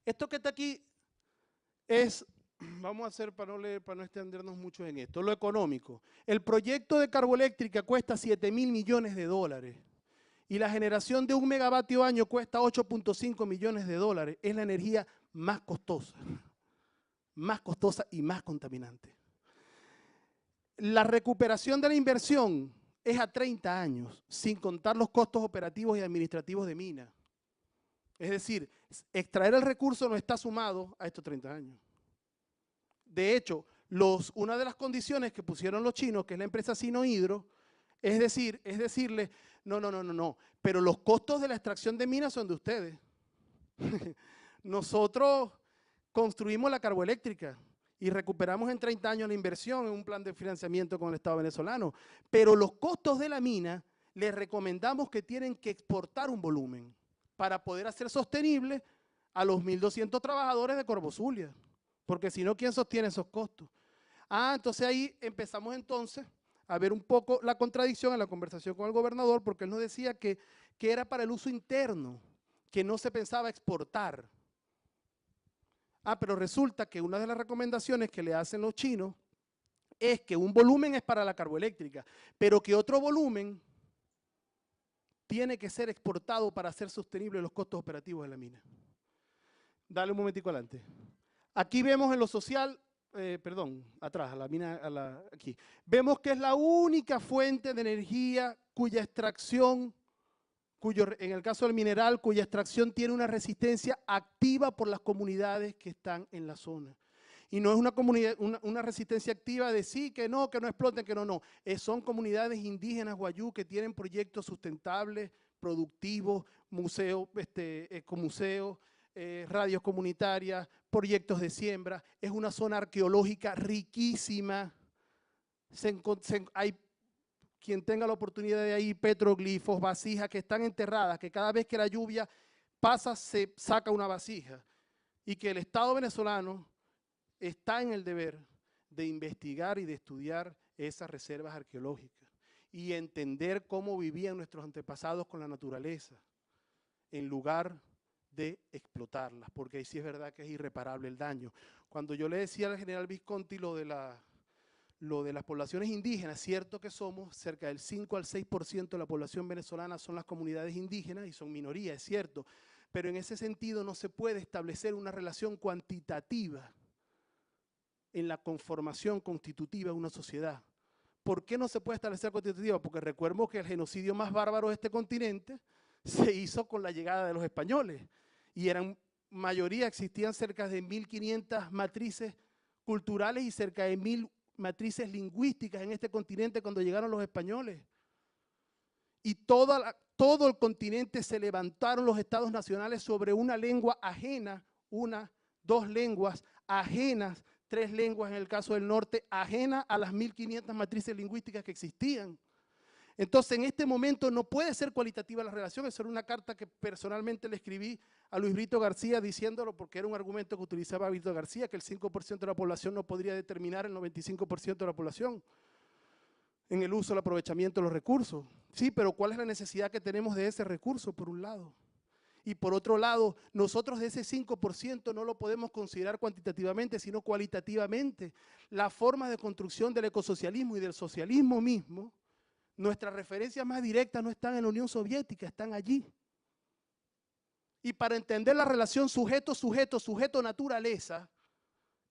Esto que está aquí es, vamos a hacer para no extendernos mucho en esto, lo económico. El proyecto de Carboeléctrica cuesta 7.000 millones de dólares y la generación de 1 megavatio año cuesta 8.5 millones de dólares. Es la energía más costosa y más contaminante. La recuperación de la inversión es a 30 años, sin contar los costos operativos y administrativos de mina. Es decir, extraer el recurso no está sumado a estos 30 años. De hecho, una de las condiciones que pusieron los chinos, que es la empresa Sinohydro, es decirle, no, pero los costos de la extracción de minas son de ustedes. Nosotros construimos la carboeléctrica y recuperamos en 30 años la inversión en un plan de financiamiento con el Estado venezolano, pero los costos de la mina les recomendamos que tienen que exportar un volumen para poder hacer sostenible a los 1.200 trabajadores de Corvo Zulia, porque si no, ¿quién sostiene esos costos? Entonces ahí empezamos entonces a ver un poco la contradicción en la conversación con el gobernador, porque él nos decía que era para el uso interno, que no se pensaba exportar. Pero resulta que una de las recomendaciones que le hacen los chinos es que un volumen es para la carboeléctrica, pero que otro volumen tiene que ser exportado para hacer sostenible los costos operativos de la mina. Dale un momentico adelante. Aquí vemos en lo social, atrás, a la mina, aquí. Vemos que es la única fuente de energía cuya extracción, en el caso del mineral, cuya extracción tiene una resistencia activa por las comunidades que están en la zona. Y no es una resistencia activa de sí, que no exploten, que no. Son comunidades indígenas guayú que tienen proyectos sustentables, productivos, museos, ecomuseos, radios comunitarias, proyectos de siembra. Es una zona arqueológica riquísima. Hay quien tenga la oportunidad de ir, petroglifos, vasijas que están enterradas, que cada vez que la lluvia pasa se saca una vasija. Y que el Estado venezolano está en el deber de investigar y de estudiar esas reservas arqueológicas y entender cómo vivían nuestros antepasados con la naturaleza, en lugar de explotarlas, porque ahí sí es verdad que es irreparable el daño. Cuando yo le decía al general Visconti lo de las poblaciones indígenas, cierto que somos cerca del 5 al 6% de la población venezolana son las comunidades indígenas y son minoría, es cierto, pero en ese sentido no se puede establecer una relación cuantitativa en la conformación constitutiva de una sociedad. ¿Por qué no se puede establecer constitutiva? Porque recuerdo que el genocidio más bárbaro de este continente se hizo con la llegada de los españoles y en mayoría existían cerca de 1.500 matrices culturales y cerca de 1.000 matrices lingüísticas en este continente cuando llegaron los españoles. Y todo el continente se levantaron los estados nacionales sobre una lengua ajena, dos lenguas ajenas, 3 lenguas en el caso del norte, ajenas a las 1.500 matrices lingüísticas que existían. Entonces, en este momento no puede ser cualitativa la relación. Esa era una carta que personalmente le escribí a Luis Brito García diciéndolo porque era un argumento que utilizaba Brito García, que el 5% de la población no podría determinar el 95% de la población en el uso, el aprovechamiento de los recursos. Sí, pero ¿cuál es la necesidad que tenemos de ese recurso, por un lado? Y por otro lado, nosotros de ese 5% no lo podemos considerar cuantitativamente, sino cualitativamente. Las formas de construcción del ecosocialismo y del socialismo mismo, nuestras referencias más directas no están en la Unión Soviética, están allí. Y para entender la relación sujeto-sujeto, sujeto-naturaleza,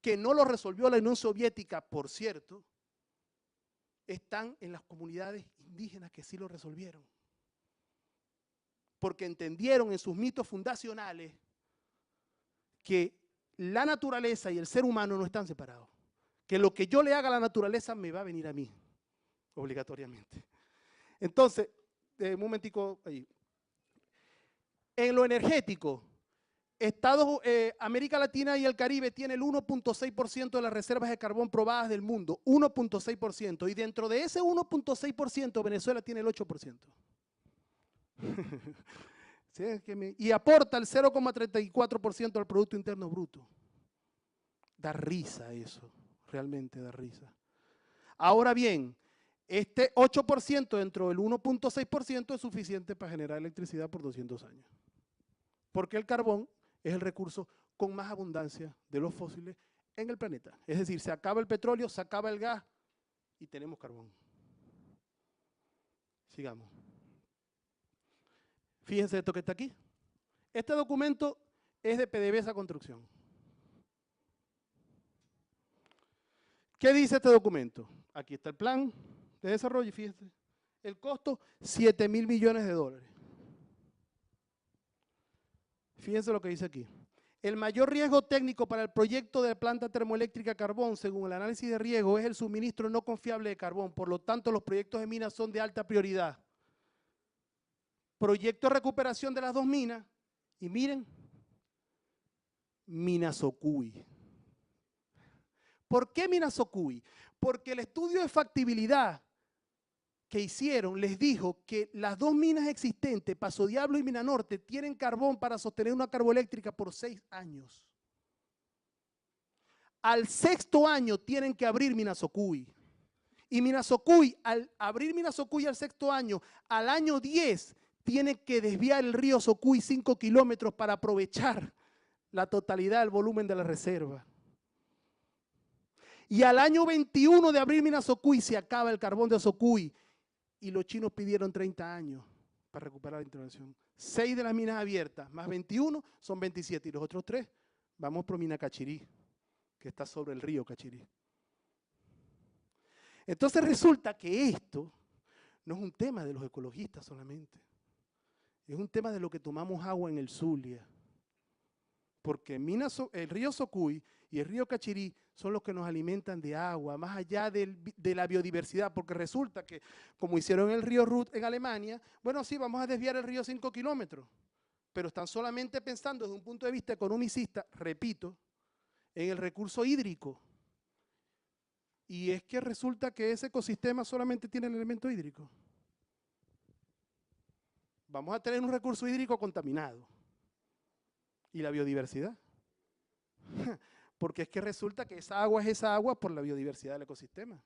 que no lo resolvió la Unión Soviética, por cierto, están en las comunidades indígenas que sí lo resolvieron. Porque entendieron en sus mitos fundacionales que la naturaleza y el ser humano no están separados. Que lo que yo le haga a la naturaleza me va a venir a mí, obligatoriamente. Entonces, un momentico ahí. En lo energético, América Latina y el Caribe tiene el 1.6% de las reservas de carbón probadas del mundo, 1.6%. Y dentro de ese 1.6%, Venezuela tiene el 8%. ¿Sí? Y aporta el 0,34% al Producto Interno Bruto. Da risa eso, realmente da risa. Ahora bien, Este 8% dentro del 1.6% es suficiente para generar electricidad por 200 años. Porque el carbón es el recurso con más abundancia de los fósiles en el planeta. Es decir, se acaba el petróleo, se acaba el gas y tenemos carbón. Sigamos. Fíjense esto que está aquí. Este documento es de PDVSA Construcción. ¿Qué dice este documento? Aquí está el plan de desarrollo y fíjense. El costo, 7.000 millones de dólares. Fíjense lo que dice aquí. El mayor riesgo técnico para el proyecto de la planta termoeléctrica carbón, según el análisis de riesgo, es el suministro no confiable de carbón. Por lo tanto, los proyectos de minas son de alta prioridad. Proyecto de recuperación de las 2 minas. Y miren, Minasocuy. ¿Por qué Minasocuy? Porque el estudio de factibilidad que hicieron les dijo que las 2 minas existentes, Paso Diablo y Mina Norte, tienen carbón para sostener una carboeléctrica por 6 años. Al 6º año tienen que abrir Minasocuy. Y Minasocuy, al abrir Minasocuy al 6º año, al año 10 tiene que desviar el río Socuy 5 kilómetros para aprovechar la totalidad del volumen de la reserva. Y al año 21 de abrir Minasocuy se acaba el carbón de Socuy. Y los chinos pidieron 30 años para recuperar la intervención. 6 de las minas abiertas, más 21, son 27. Y los otros 3, vamos por Mina Cachirí, que está sobre el río Cachirí. Entonces resulta que esto no es un tema de los ecologistas solamente. Es un tema de lo que tomamos agua en el Zulia. Porque el río Socuy y el río Cachirí son los que nos alimentan de agua, más allá de la biodiversidad, porque resulta que, como hicieron el río Ruhr en Alemania, bueno, sí, vamos a desviar el río 5 kilómetros, pero están solamente pensando desde un punto de vista economicista, repito, en el recurso hídrico. Y es que resulta que ese ecosistema solamente tiene el elemento hídrico. Vamos a tener un recurso hídrico contaminado. ¿Y la biodiversidad? Porque es que resulta que esa agua es esa agua por la biodiversidad del ecosistema.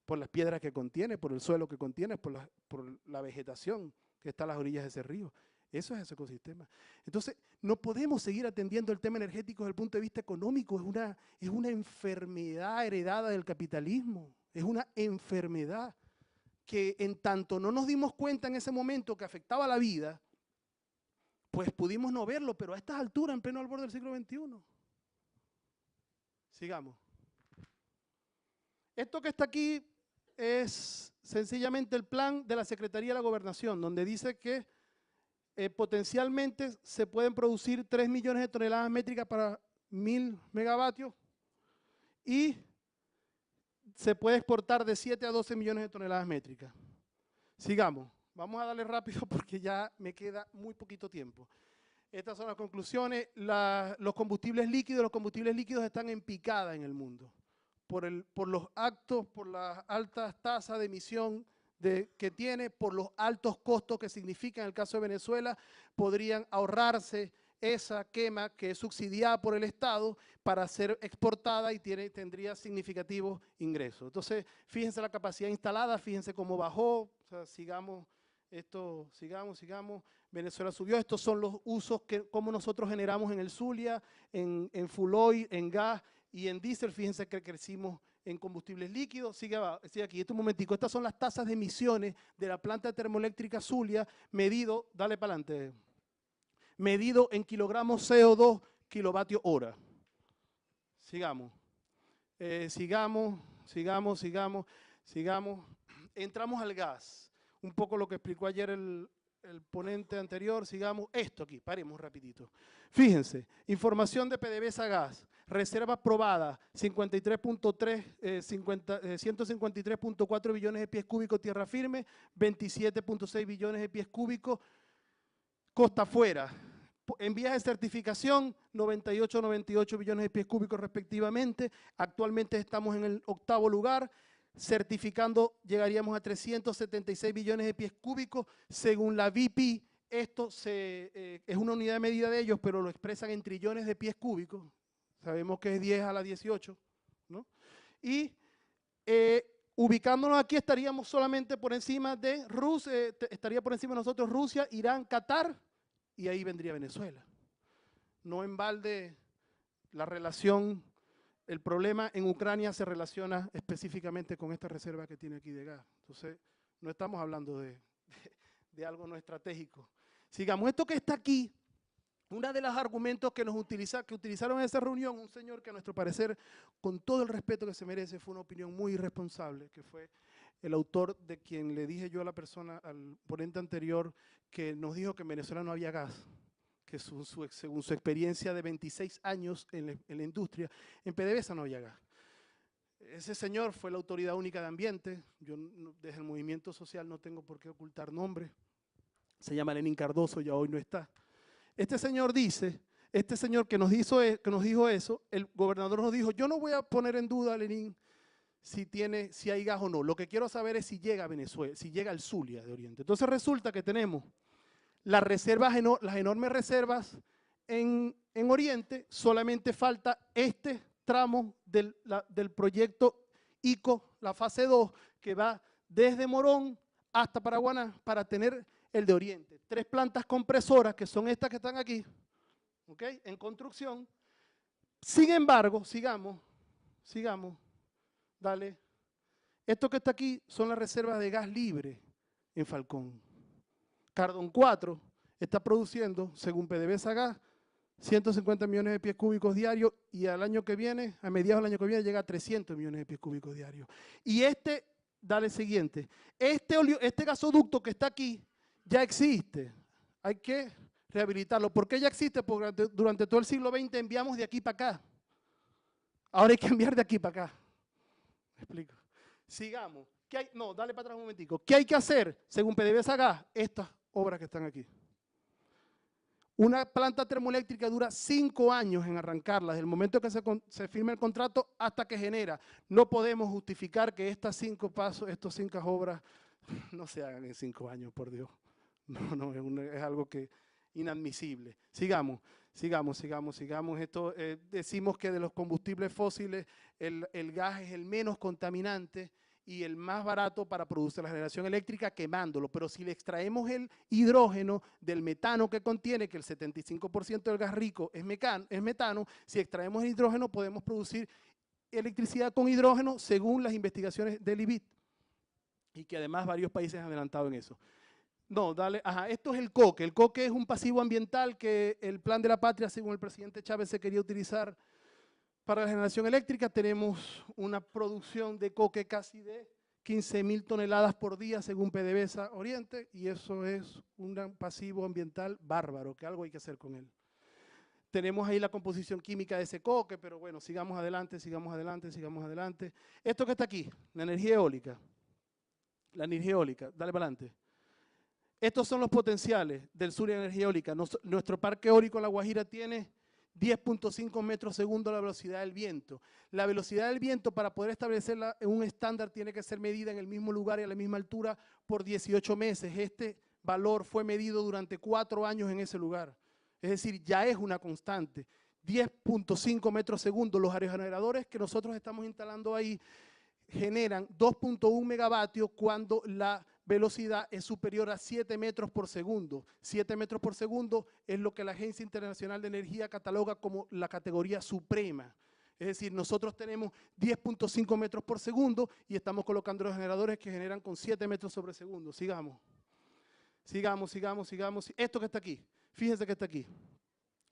Por las piedras que contiene, por el suelo que contiene, por la vegetación que está a las orillas de ese río. Eso es ese ecosistema. Entonces, no podemos seguir atendiendo el tema energético desde el punto de vista económico. Es una enfermedad heredada del capitalismo. Es una enfermedad que en tanto no nos dimos cuenta en ese momento que afectaba la vida, pues pudimos no verlo, pero a estas alturas, en pleno albor del siglo XXI. Sigamos. Esto que está aquí es sencillamente el plan de la Secretaría de la Gobernación, donde dice que potencialmente se pueden producir 3 millones de toneladas métricas para 1.000 megavatios y se puede exportar de 7 a 12 millones de toneladas métricas. Sigamos. Vamos a darle rápido porque ya me queda muy poquito tiempo. Estas son las conclusiones. Los combustibles líquidos están en picada en el mundo. Por los actos, por las altas tasas de emisión que tiene, por los altos costos que significa en el caso de Venezuela, podrían ahorrarse esa quema que es subsidiada por el Estado para ser exportada y tendría significativos ingresos. Entonces, fíjense la capacidad instalada, fíjense cómo bajó, o sea, sigamos. Sigamos. Venezuela subió. Estos son los usos como nosotros generamos en el Zulia, en full oil, en gas y en diésel. Fíjense que crecimos en combustibles líquidos. Sigue aquí, un momentico. Estas son las tasas de emisiones de la planta termoeléctrica Zulia, medido, dale para adelante, medido en kilogramos CO2 kilovatio hora. Sigamos. Sigamos. Entramos al gas. Un poco lo que explicó ayer el ponente anterior. Sigamos. Esto aquí, paremos rapidito. Fíjense, información de PDVSA Gas. Reserva aprobada, 153.4 billones de pies cúbicos tierra firme, 27.6 billones de pies cúbicos costa afuera. En vías de certificación, 98 billones de pies cúbicos respectivamente. Actualmente estamos en el 8º lugar. Certificando llegaríamos a 376 billones de pies cúbicos. Según la BP, esto es una unidad de medida de ellos, pero lo expresan en trillones de pies cúbicos. Sabemos que es 10 a la 18, ¿no? Y ubicándonos aquí estaríamos solamente por encima de Rusia, estaría por encima de nosotros Rusia, Irán, Qatar, y ahí vendría Venezuela. No en balde la relación, el problema en Ucrania se relaciona específicamente con esta reserva que tiene aquí de gas. Entonces, no estamos hablando de algo no estratégico. Sigamos, esto que está aquí, uno de los argumentos que utilizaron en esa reunión, un señor que a nuestro parecer, con todo el respeto que se merece, fue una opinión muy irresponsable, que fue el autor de quien le dije yo a la persona, al ponente anterior, que nos dijo que en Venezuela no había gas, que según su experiencia de 26 años en la industria, en PDVSA no había gas. Ese señor fue la autoridad única de ambiente, yo desde el movimiento social no tengo por qué ocultar nombre, se llama Lenín Cardoso, ya hoy no está. Este señor dice, este señor que nos dijo eso, el gobernador nos dijo, yo no voy a poner en duda, Lenín, si hay gas o no. Lo que quiero saber es si llega a Venezuela, si llega al Zulia de Oriente. Entonces resulta que tenemos las enormes reservas en Oriente, solamente falta este tramo del proyecto ICO, la fase 2, que va desde Morón hasta Paraguaná para tener el de Oriente. 3 plantas compresoras, que son estas que están aquí, ¿okay?, en construcción. Sin embargo, sigamos, dale. Esto que está aquí son las reservas de gas libre en Falcón. Cardón 4 está produciendo, según PDVSA Gas, 150 millones de pies cúbicos diarios y al año que viene, a mediados del año que viene, llega a 300 millones de pies cúbicos diarios. Y dale siguiente, este gasoducto que está aquí ya existe, hay que rehabilitarlo. ¿Por qué ya existe? Porque durante todo el siglo XX enviamos de aquí para acá. Ahora hay que enviar de aquí para acá. ¿Me explico? Sigamos. No, dale para atrás un momentico. ¿Qué hay que hacer según PDVSA Gas? Estas obras que están aquí. Una planta termoeléctrica dura 5 años en arrancarla, desde el momento que se firma el contrato hasta que genera. No podemos justificar que estas 5 obras no se hagan en 5 años, por Dios. No, es algo que inadmisible. Sigamos. Esto, decimos que de los combustibles fósiles el gas es el menos contaminante y el más barato para producir la generación eléctrica quemándolo, pero si le extraemos el hidrógeno del metano que contiene, que el 75% del gas rico es metano, si extraemos el hidrógeno podemos producir electricidad con hidrógeno según las investigaciones del IBIT y que además varios países han adelantado en eso. No, dale, esto es el coque. El coque es un pasivo ambiental que el Plan de la Patria, según el presidente Chávez, se quería utilizar para la generación eléctrica. Tenemos una producción de coque casi de 15.000 toneladas por día, según PDVSA Oriente, y eso es un pasivo ambiental bárbaro, que algo hay que hacer con él. Tenemos ahí la composición química de ese coque, pero bueno, sigamos adelante. Esto que está aquí, la energía eólica. Dale para adelante. Estos son los potenciales del sur de energía eólica. Nuestro parque eólico en La Guajira tiene 10.5 metros segundo la velocidad del viento. La velocidad del viento, para poder establecerla en un estándar, tiene que ser medida en el mismo lugar y a la misma altura por 18 meses. Este valor fue medido durante 4 años en ese lugar. Es decir, ya es una constante. 10.5 metros segundo. Los aerogeneradores que nosotros estamos instalando ahí generan 2.1 megavatios cuando la velocidad es superior a 7 metros por segundo. 7 metros por segundo es lo que la Agencia Internacional de Energía cataloga como la categoría suprema. Es decir, nosotros tenemos 10.5 metros por segundo y estamos colocando los generadores que generan con 7 metros sobre segundo. Sigamos. Esto que está aquí, fíjense que está aquí.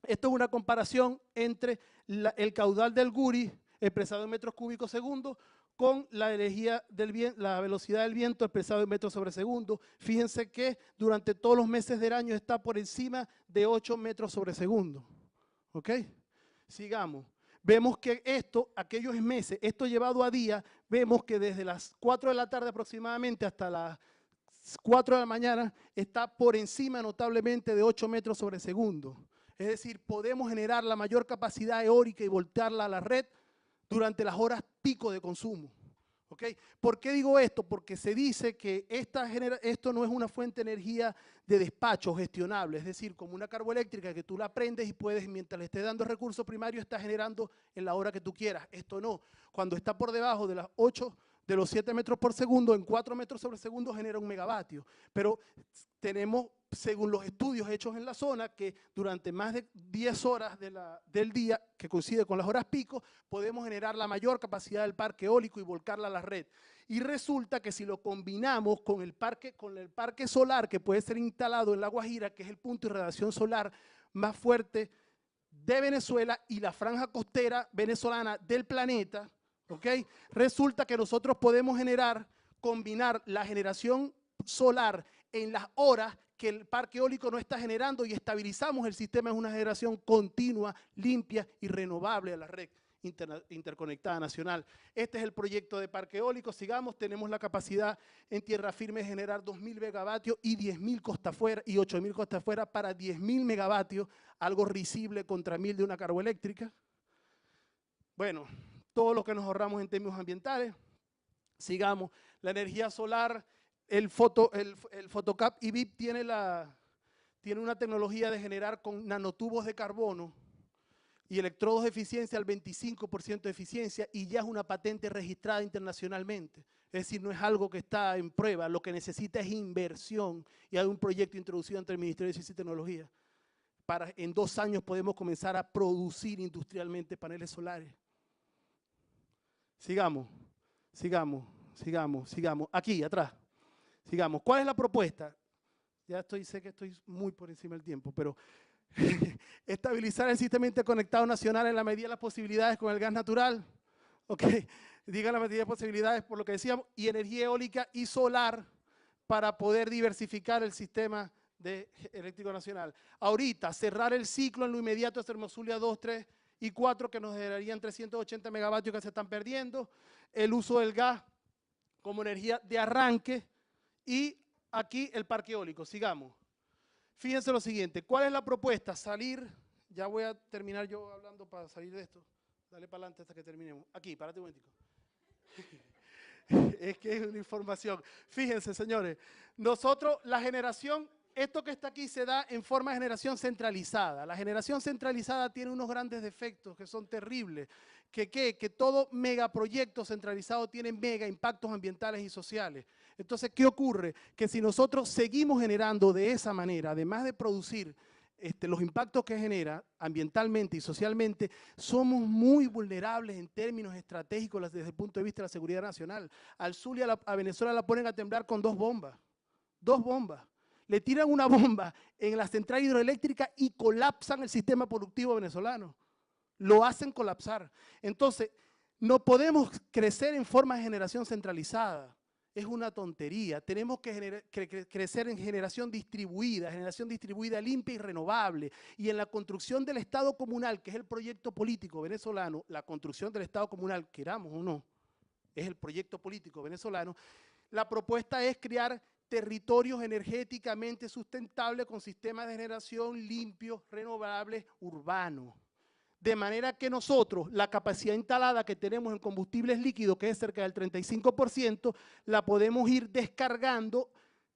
Esto es una comparación entre el caudal del Guri, expresado en metros cúbicos segundo, con la velocidad del viento expresado en metros sobre segundo. Fíjense que durante todos los meses del año está por encima de 8 metros sobre segundo. ¿Ok? Sigamos. Vemos que aquellos meses, esto llevado a día, vemos que desde las 4 de la tarde aproximadamente hasta las 4 de la mañana está por encima notablemente de 8 metros sobre segundo. Es decir, podemos generar la mayor capacidad eólica y voltearla a la red durante las horas pico de consumo. ¿Okay? ¿Por qué digo esto? Porque se dice que esto no es una fuente de energía de despacho gestionable, es decir, como una carboeléctrica que tú la prendes y puedes, mientras le estés dando recursos primarios, está generando en la hora que tú quieras. Esto no. Cuando está por debajo de las 8 de los 7 metros por segundo, en 4 metros sobre segundo genera 1 megavatio. Pero tenemos, según los estudios hechos en la zona, que durante más de 10 horas del día, que coincide con las horas pico, podemos generar la mayor capacidad del parque eólico y volcarla a la red. Y resulta que si lo combinamos con el parque solar que puede ser instalado en La Guajira, que es el punto de irradiación solar más fuerte de Venezuela y la franja costera venezolana del planeta, ¿ok? Resulta que nosotros podemos combinar la generación solar en las horas que el parque eólico no está generando y estabilizamos el sistema en una generación continua, limpia y renovable a la red interconectada nacional. Este es el proyecto de parque eólico. Sigamos, tenemos la capacidad en tierra firme de generar 2.000 megavatios y 10.000 costa afuera y 8.000 costa afuera para 10.000 megavatios, algo risible contra 1.000 de una carboeléctrica. Bueno, todo lo que nos ahorramos en términos ambientales. Sigamos, la energía solar, el Photocap IBIP tiene una tecnología de generar con nanotubos de carbono y electrodos de eficiencia al 25% de eficiencia y ya es una patente registrada internacionalmente. Es decir, no es algo que está en prueba, lo que necesita es inversión y hay un proyecto introducido entre el Ministerio de Ciencia y Tecnología. En 2 años podemos comenzar a producir industrialmente paneles solares. Sigamos, sigamos, sigamos, sigamos. Aquí, atrás. Sigamos. ¿Cuál es la propuesta? Ya sé que estoy muy por encima del tiempo, pero estabilizar el sistema interconectado nacional en la medida de las posibilidades con el gas natural. Ok, diga la medida de posibilidades por lo que decíamos, y energía eólica y solar para poder diversificar el sistema eléctrico nacional. Ahorita, cerrar el ciclo en lo inmediato de Hermosulia 2, 3 y 4, que nos generarían 380 megavatios que se están perdiendo, el uso del gas como energía de arranque y aquí el parque eólico. Sigamos. Fíjense lo siguiente, ¿cuál es la propuesta? Salir, ya voy a terminar yo hablando para salir de esto. Dale para adelante hasta que terminemos. Aquí, párate un momentico. Es que es una información. Fíjense, señores, nosotros, la generación, esto que está aquí se da en forma de generación centralizada. La generación centralizada tiene unos grandes defectos que son terribles. Que todo megaproyecto centralizado tiene mega impactos ambientales y sociales. Entonces, ¿qué ocurre? Que si nosotros seguimos generando de esa manera, además de producir los impactos que genera ambientalmente y socialmente, somos muy vulnerables en términos estratégicos desde el punto de vista de la seguridad nacional. Al Zulia, a Venezuela la ponen a temblar con 2 bombas. 2 bombas. Le tiran una bomba en la central hidroeléctrica y colapsan el sistema productivo venezolano. Lo hacen colapsar. Entonces, no podemos crecer en forma de generación centralizada. Es una tontería. Tenemos que crecer en generación distribuida limpia y renovable. Y en la construcción del Estado comunal, que es el proyecto político venezolano, la construcción del Estado comunal, queramos o no, es el proyecto político venezolano, la propuesta es crear territorios energéticamente sustentables con sistemas de generación limpios, renovables, urbanos. De manera que nosotros, la capacidad instalada que tenemos en combustibles líquidos, que es cerca del 35%, la podemos ir descargando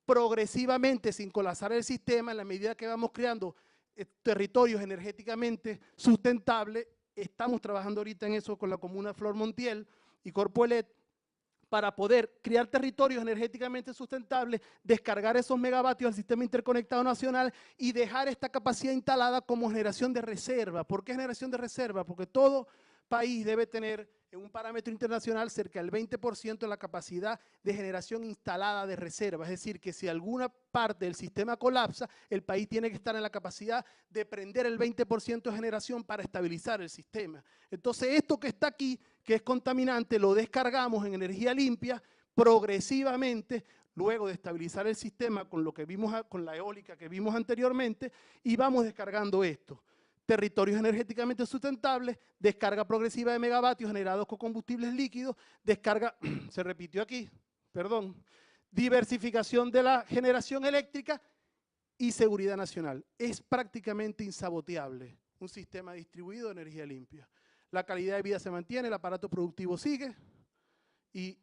progresivamente sin colapsar el sistema en la medida que vamos creando territorios energéticamente sustentables. Estamos trabajando ahorita en eso con la comuna Flor Montiel y Corpoelet, para poder crear territorios energéticamente sustentables, descargar esos megavatios al sistema interconectado nacional y dejar esta capacidad instalada como generación de reserva. ¿Por qué generación de reserva? Porque todo país debe tener en un parámetro internacional cerca del 20% de la capacidad de generación instalada de reserva. Es decir, que si alguna parte del sistema colapsa, el país tiene que estar en la capacidad de prender el 20% de generación para estabilizar el sistema. Entonces, esto que está aquí, que es contaminante, lo descargamos en energía limpia progresivamente, luego de estabilizar el sistema con lo que vimos, con la eólica que vimos anteriormente, y vamos descargando esto. Territorios energéticamente sustentables, descarga progresiva de megavatios generados con combustibles líquidos, descarga, se repitió aquí, perdón, diversificación de la generación eléctrica y seguridad nacional. Es prácticamente insaboteable un sistema distribuido de energía limpia. La calidad de vida se mantiene, el aparato productivo sigue y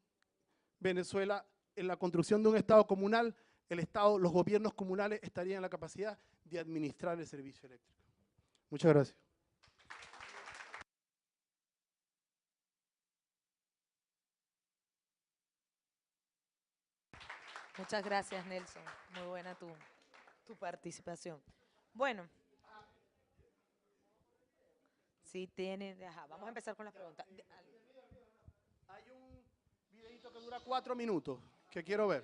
Venezuela, en la construcción de un Estado comunal, los gobiernos comunales estarían en la capacidad de administrar el servicio eléctrico. Muchas gracias. Muchas gracias, Nelson. Muy buena tu participación. Bueno, sí tiene, ajá, vamos a empezar con las preguntas. Hay un videito que dura 4 minutos que quiero ver.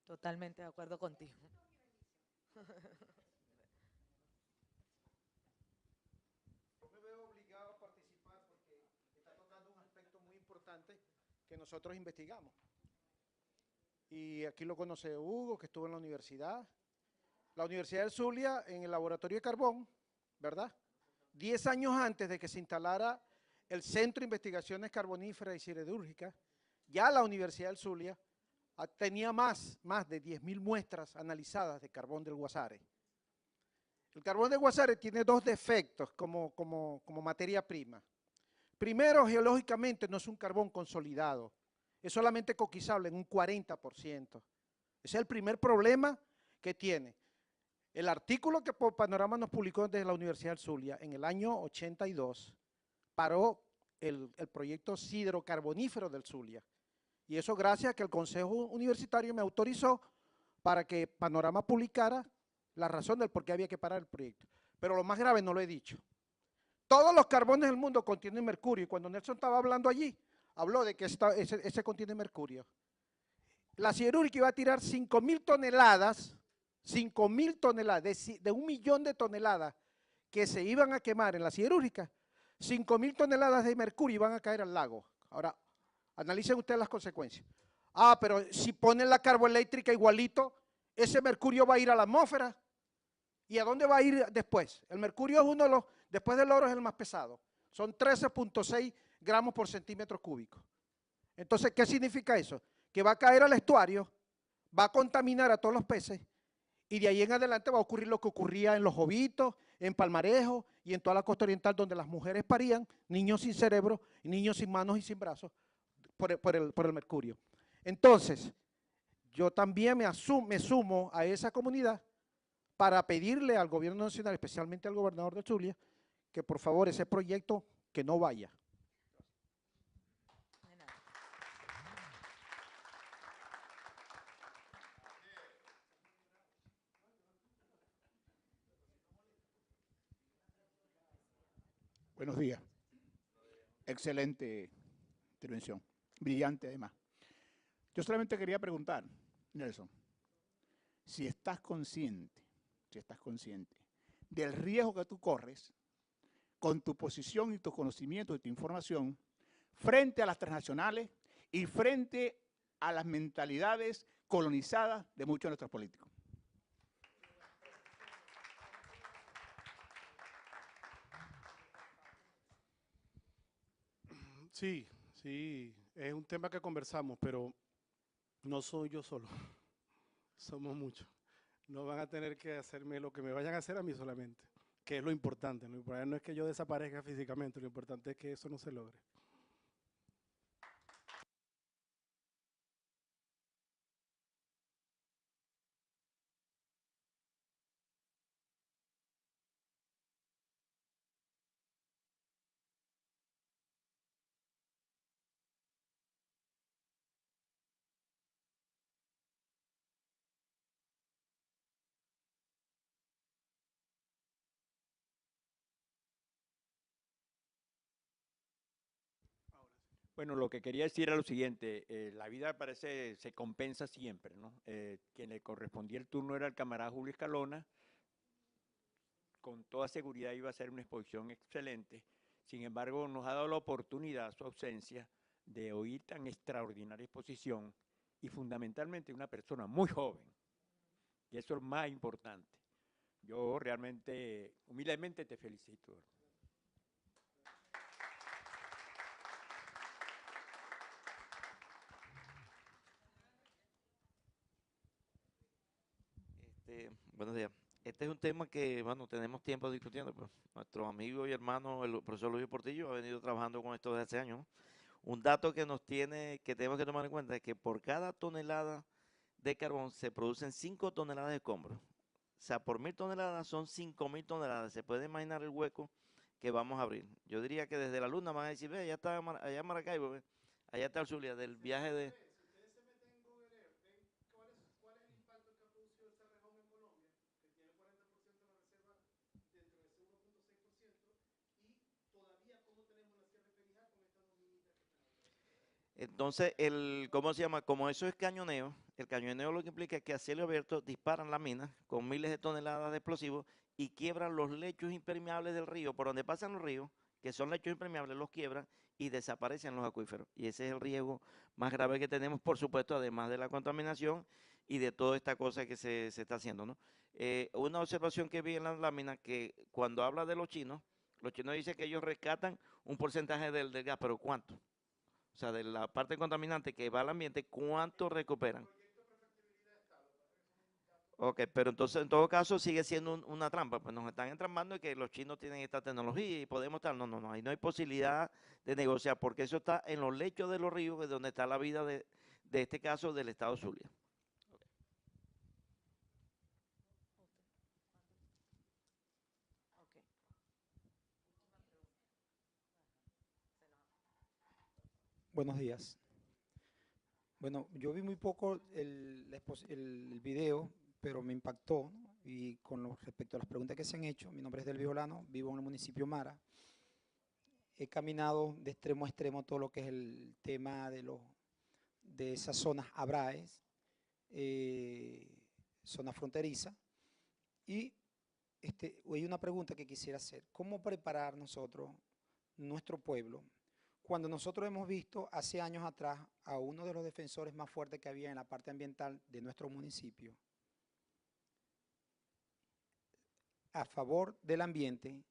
Totalmente de acuerdo contigo. que nosotros investigamos. Y aquí lo conoce Hugo, que estuvo en la universidad. La Universidad del Zulia, en el laboratorio de carbón, ¿verdad? 10 años antes de que se instalara el Centro de Investigaciones Carboníferas y Siderúrgicas, ya la Universidad del Zulia tenía más de 10.000 muestras analizadas de carbón del Guasare. El carbón del Guasare tiene dos defectos como materia prima. Primero, geológicamente no es un carbón consolidado, es solamente coquizable en un 40%. Ese es el primer problema que tiene. El artículo que Panorama nos publicó desde la Universidad del Zulia en el año 82 paró el proyecto siderocarbonífero del Zulia. Y eso gracias a que el Consejo Universitario me autorizó para que Panorama publicara la razón del por qué había que parar el proyecto. Pero lo más grave no lo he dicho. Todos los carbones del mundo contienen mercurio y cuando Nelson estaba hablando allí, habló de que ese contiene mercurio. La siderúrgica iba a tirar 5.000 toneladas, 5.000 toneladas, de 1 millón de toneladas que se iban a quemar en la siderúrgica, 5.000 toneladas de mercurio iban a caer al lago. Ahora, analicen ustedes las consecuencias. Ah, pero si ponen la carboeléctrica igualito, ese mercurio va a ir a la atmósfera. ¿Y a dónde va a ir después? El mercurio es uno de los, después del oro es el más pesado. Son 13.6 gramos por centímetro cúbico. Entonces, ¿qué significa eso? Que va a caer al estuario, va a contaminar a todos los peces y de ahí en adelante va a ocurrir lo que ocurría en Los Jovitos, en Palmarejo y en toda la costa oriental donde las mujeres parían niños sin cerebro, niños sin manos y sin brazos por el mercurio. Entonces, yo también me sumo a esa comunidad para pedirle al gobierno nacional, especialmente al gobernador de Zulia, que por favor ese proyecto que no vaya. Buenos días. Excelente intervención, brillante además. Yo solamente quería preguntar, Nelson, si estás consciente del riesgo que tú corres con tu posición y tu conocimiento y tu información frente a las transnacionales y frente a las mentalidades colonizadas de muchos de nuestros políticos. Sí, sí, es un tema que conversamos, pero no soy yo solo, somos muchos. No van a tener que hacerme lo que me vayan a hacer a mí solamente, que es lo importante. Lo importante no es que yo desaparezca físicamente, lo importante es que eso no se logre. Bueno, lo que quería decir era lo siguiente, la vida parece se compensa siempre, ¿no? Quien le correspondía el turno era el camarada Julio Escalona, con toda seguridad iba a ser una exposición excelente, sin embargo nos ha dado la oportunidad, su ausencia, de oír tan extraordinaria exposición y fundamentalmente una persona muy joven, y eso es lo más importante. Yo realmente, humildemente te felicito. Buenos días. Este es un tema que, bueno, tenemos tiempo discutiendo, pues. Nuestro amigo y hermano, el profesor Luis Portillo, ha venido trabajando con esto desde hace años, ¿no? Un dato que tenemos que tomar en cuenta es que por cada tonelada de carbón se producen 5 toneladas de escombros. O sea, por 1.000 toneladas son 5.000 toneladas. Se puede imaginar el hueco que vamos a abrir. Yo diría que desde la Luna van a decir, ve, allá en Maracaibo, ve, allá está el Zulia, del viaje de... Entonces, ¿cómo se llama? Como eso es cañoneo, el cañoneo lo que implica es que a cielo abierto disparan la mina con miles de toneladas de explosivos y quiebran los lechos impermeables del río, por donde pasan los ríos, que son lechos impermeables, los quiebran y desaparecen los acuíferos. Y ese es el riesgo más grave que tenemos, por supuesto, además de la contaminación y de toda esta cosa que se está haciendo, ¿no? Una observación que vi en la lámina, que cuando habla de los chinos dicen que ellos rescatan un porcentaje del gas, pero ¿cuánto? O sea, de la parte contaminante que va al ambiente, ¿cuánto recuperan? Ok, pero entonces en todo caso sigue siendo una trampa, pues nos están entrampando y que los chinos tienen esta tecnología y podemos estar, no, ahí no hay posibilidad de negociar, porque eso está en los lechos de los ríos, que es donde está la vida de este caso del estado Zulia. Ok. Buenos días. Bueno, yo vi muy poco el video, pero me impactó, ¿no? Y respecto a las preguntas que se han hecho, mi nombre es Delvi Olano, vivo en el municipio Mara. He caminado de extremo a extremo todo lo que es el tema de esas zonas ABRAES, zona fronteriza, y hay una pregunta que quisiera hacer. ¿Cómo preparar nosotros, nuestro pueblo, cuando nosotros hemos visto hace años atrás a uno de los defensores más fuertes que había en la parte ambiental de nuestro municipio, a favor del ambiente,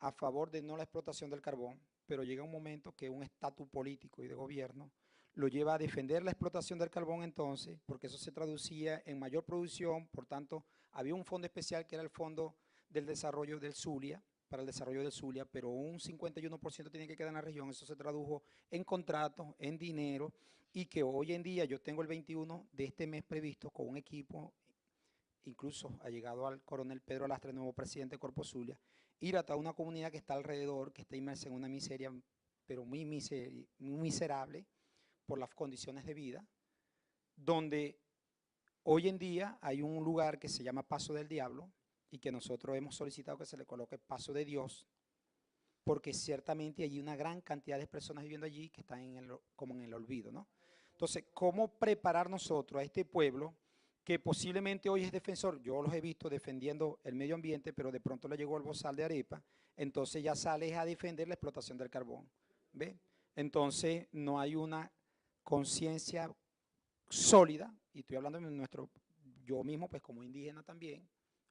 a favor de no la explotación del carbón, pero llega un momento que un estatus político y de gobierno lo lleva a defender la explotación del carbón entonces, porque eso se traducía en mayor producción, por tanto, había un fondo especial que era el Fondo del Desarrollo del Zulia, para el desarrollo del Zulia, pero un 51% tiene que quedar en la región, eso se tradujo en contratos, en dinero, y que hoy en día yo tengo el 21 de este mes previsto con un equipo, incluso ha llegado al coronel Pedro Lastre, nuevo presidente de Corpo Zulia, ir a toda una comunidad que está alrededor, que está inmersa en una miseria, pero muy miserable por las condiciones de vida, donde hoy en día hay un lugar que se llama Paso del Diablo, y que nosotros hemos solicitado que se le coloque Paso de Dios, porque ciertamente hay una gran cantidad de personas viviendo allí que están como en el olvido, ¿no? Entonces, ¿cómo preparar nosotros a este pueblo que posiblemente hoy es defensor? Yo los he visto defendiendo el medio ambiente, pero de pronto le llegó el bozal de arepa, entonces ya sales a defender la explotación del carbón, ¿ve? Entonces, no hay una conciencia sólida, y estoy hablando de yo mismo, pues como indígena también,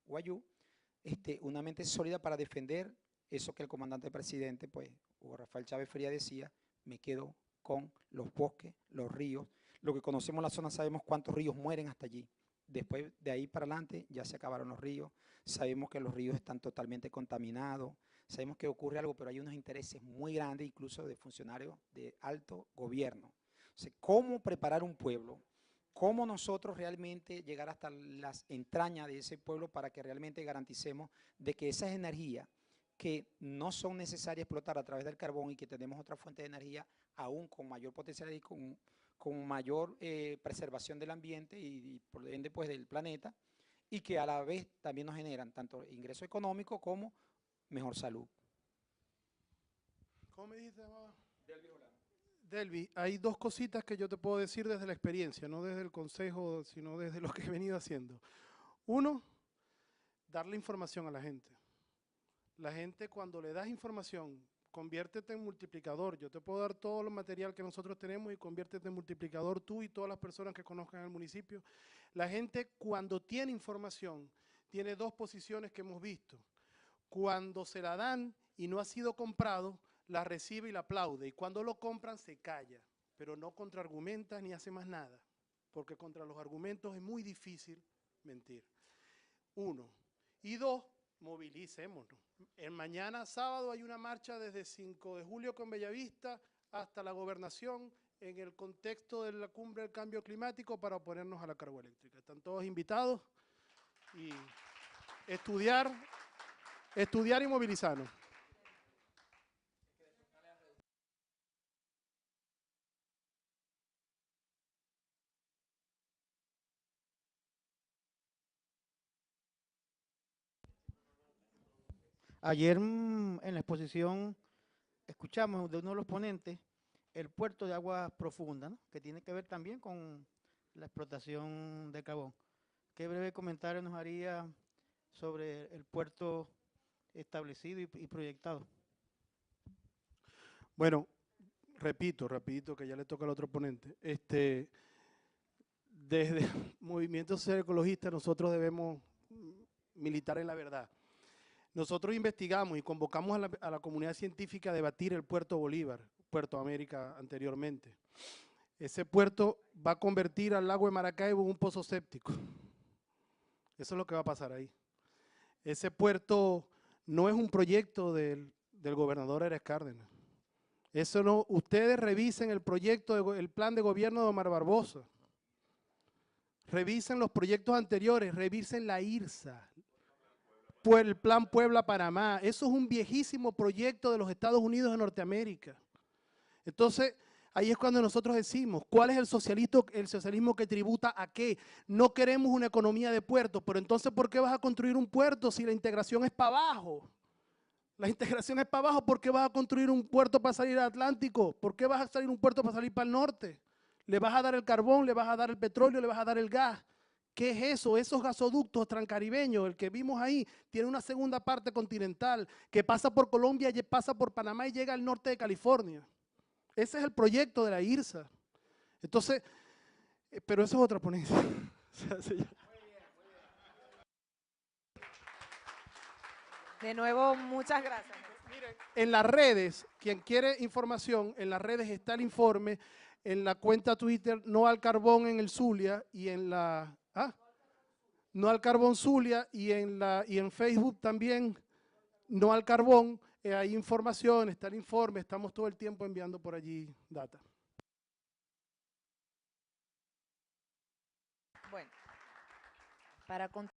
Guayú, una mente sólida para defender eso que el comandante presidente, pues, Hugo Rafael Chávez Frías decía, me quedo con los bosques, los ríos, lo que conocemos la zona, sabemos cuántos ríos mueren hasta allí. Después de ahí para adelante ya se acabaron los ríos, sabemos que los ríos están totalmente contaminados, sabemos que ocurre algo, pero hay unos intereses muy grandes, incluso de funcionarios de alto gobierno. O sea, ¿cómo preparar un pueblo? ¿Cómo nosotros realmente llegar hasta las entrañas de ese pueblo para que realmente garanticemos de que esas energías que no son necesarias explotar a través del carbón y que tenemos otra fuente de energía aún con mayor potencialidad y con mayor preservación del ambiente y por ende pues del planeta, y que a la vez también nos generan tanto ingreso económico como mejor salud? ¿Cómo me dijiste, mamá? Delvi, hay dos cositas que yo te puedo decir desde la experiencia, no desde el consejo, sino desde lo que he venido haciendo. Uno, darle información a la gente. La gente, cuando le das información, conviértete en multiplicador. Yo te puedo dar todo el material que nosotros tenemos y conviértete en multiplicador tú y todas las personas que conozcan el municipio. La gente, cuando tiene información, tiene dos posiciones que hemos visto. Cuando se la dan y no ha sido comprado, la recibe y la aplaude, y cuando lo compran se calla, pero no contraargumenta ni hace más nada, porque contra los argumentos es muy difícil mentir. Uno. Y dos, movilicémonos. Mañana sábado hay una marcha desde 5 de julio con Bellavista hasta la gobernación en el contexto de la cumbre del cambio climático para oponernos a la carboeléctrica. Están todos invitados y estudiar y movilizarnos. Ayer en la exposición escuchamos de uno de los ponentes el puerto de aguas profundas, ¿no?, que tiene que ver también con la explotación de carbón. ¿Qué breve comentario nos haría sobre el puerto establecido y proyectado? Bueno, repito, rapidito, que ya le toca al otro ponente. Desde Movimiento Social Ecologista nosotros debemos militar en la verdad. Nosotros investigamos y convocamos a la comunidad científica a debatir el Puerto Bolívar, Puerto América anteriormente. Ese puerto va a convertir al lago de Maracaibo en un pozo séptico. Eso es lo que va a pasar ahí. Ese puerto no es un proyecto del gobernador Heres Cárdenas. Eso no, ustedes revisen el proyecto, el plan de gobierno de Omar Barbosa. Revisen los proyectos anteriores, revisen la IRSA, el plan Puebla-Panamá. Eso es un viejísimo proyecto de los Estados Unidos de Norteamérica. Entonces, ahí es cuando nosotros decimos, ¿cuál es el socialismo que tributa a qué? No queremos una economía de puertos, pero entonces, ¿por qué vas a construir un puerto si la integración es para abajo? La integración es para abajo, ¿por qué vas a construir un puerto para salir al Atlántico? ¿Por qué vas a salir un puerto para salir para el norte? Le vas a dar el carbón, le vas a dar el petróleo, le vas a dar el gas. ¿Qué es eso? Esos gasoductos transcaribeños, el que vimos ahí, tiene una segunda parte continental que pasa por Colombia, pasa por Panamá y llega al norte de California. Ese es el proyecto de la IRSA. Entonces, pero eso es otra ponencia. De nuevo, muchas gracias. Miren, en las redes, quien quiere información, en las redes está el informe, en la cuenta Twitter, No al Carbón en el Zulia, y en la, No al Carbón Zulia, y en Facebook también, No al Carbón, hay información, está el informe, estamos todo el tiempo enviando por allí data. Bueno, para continuar.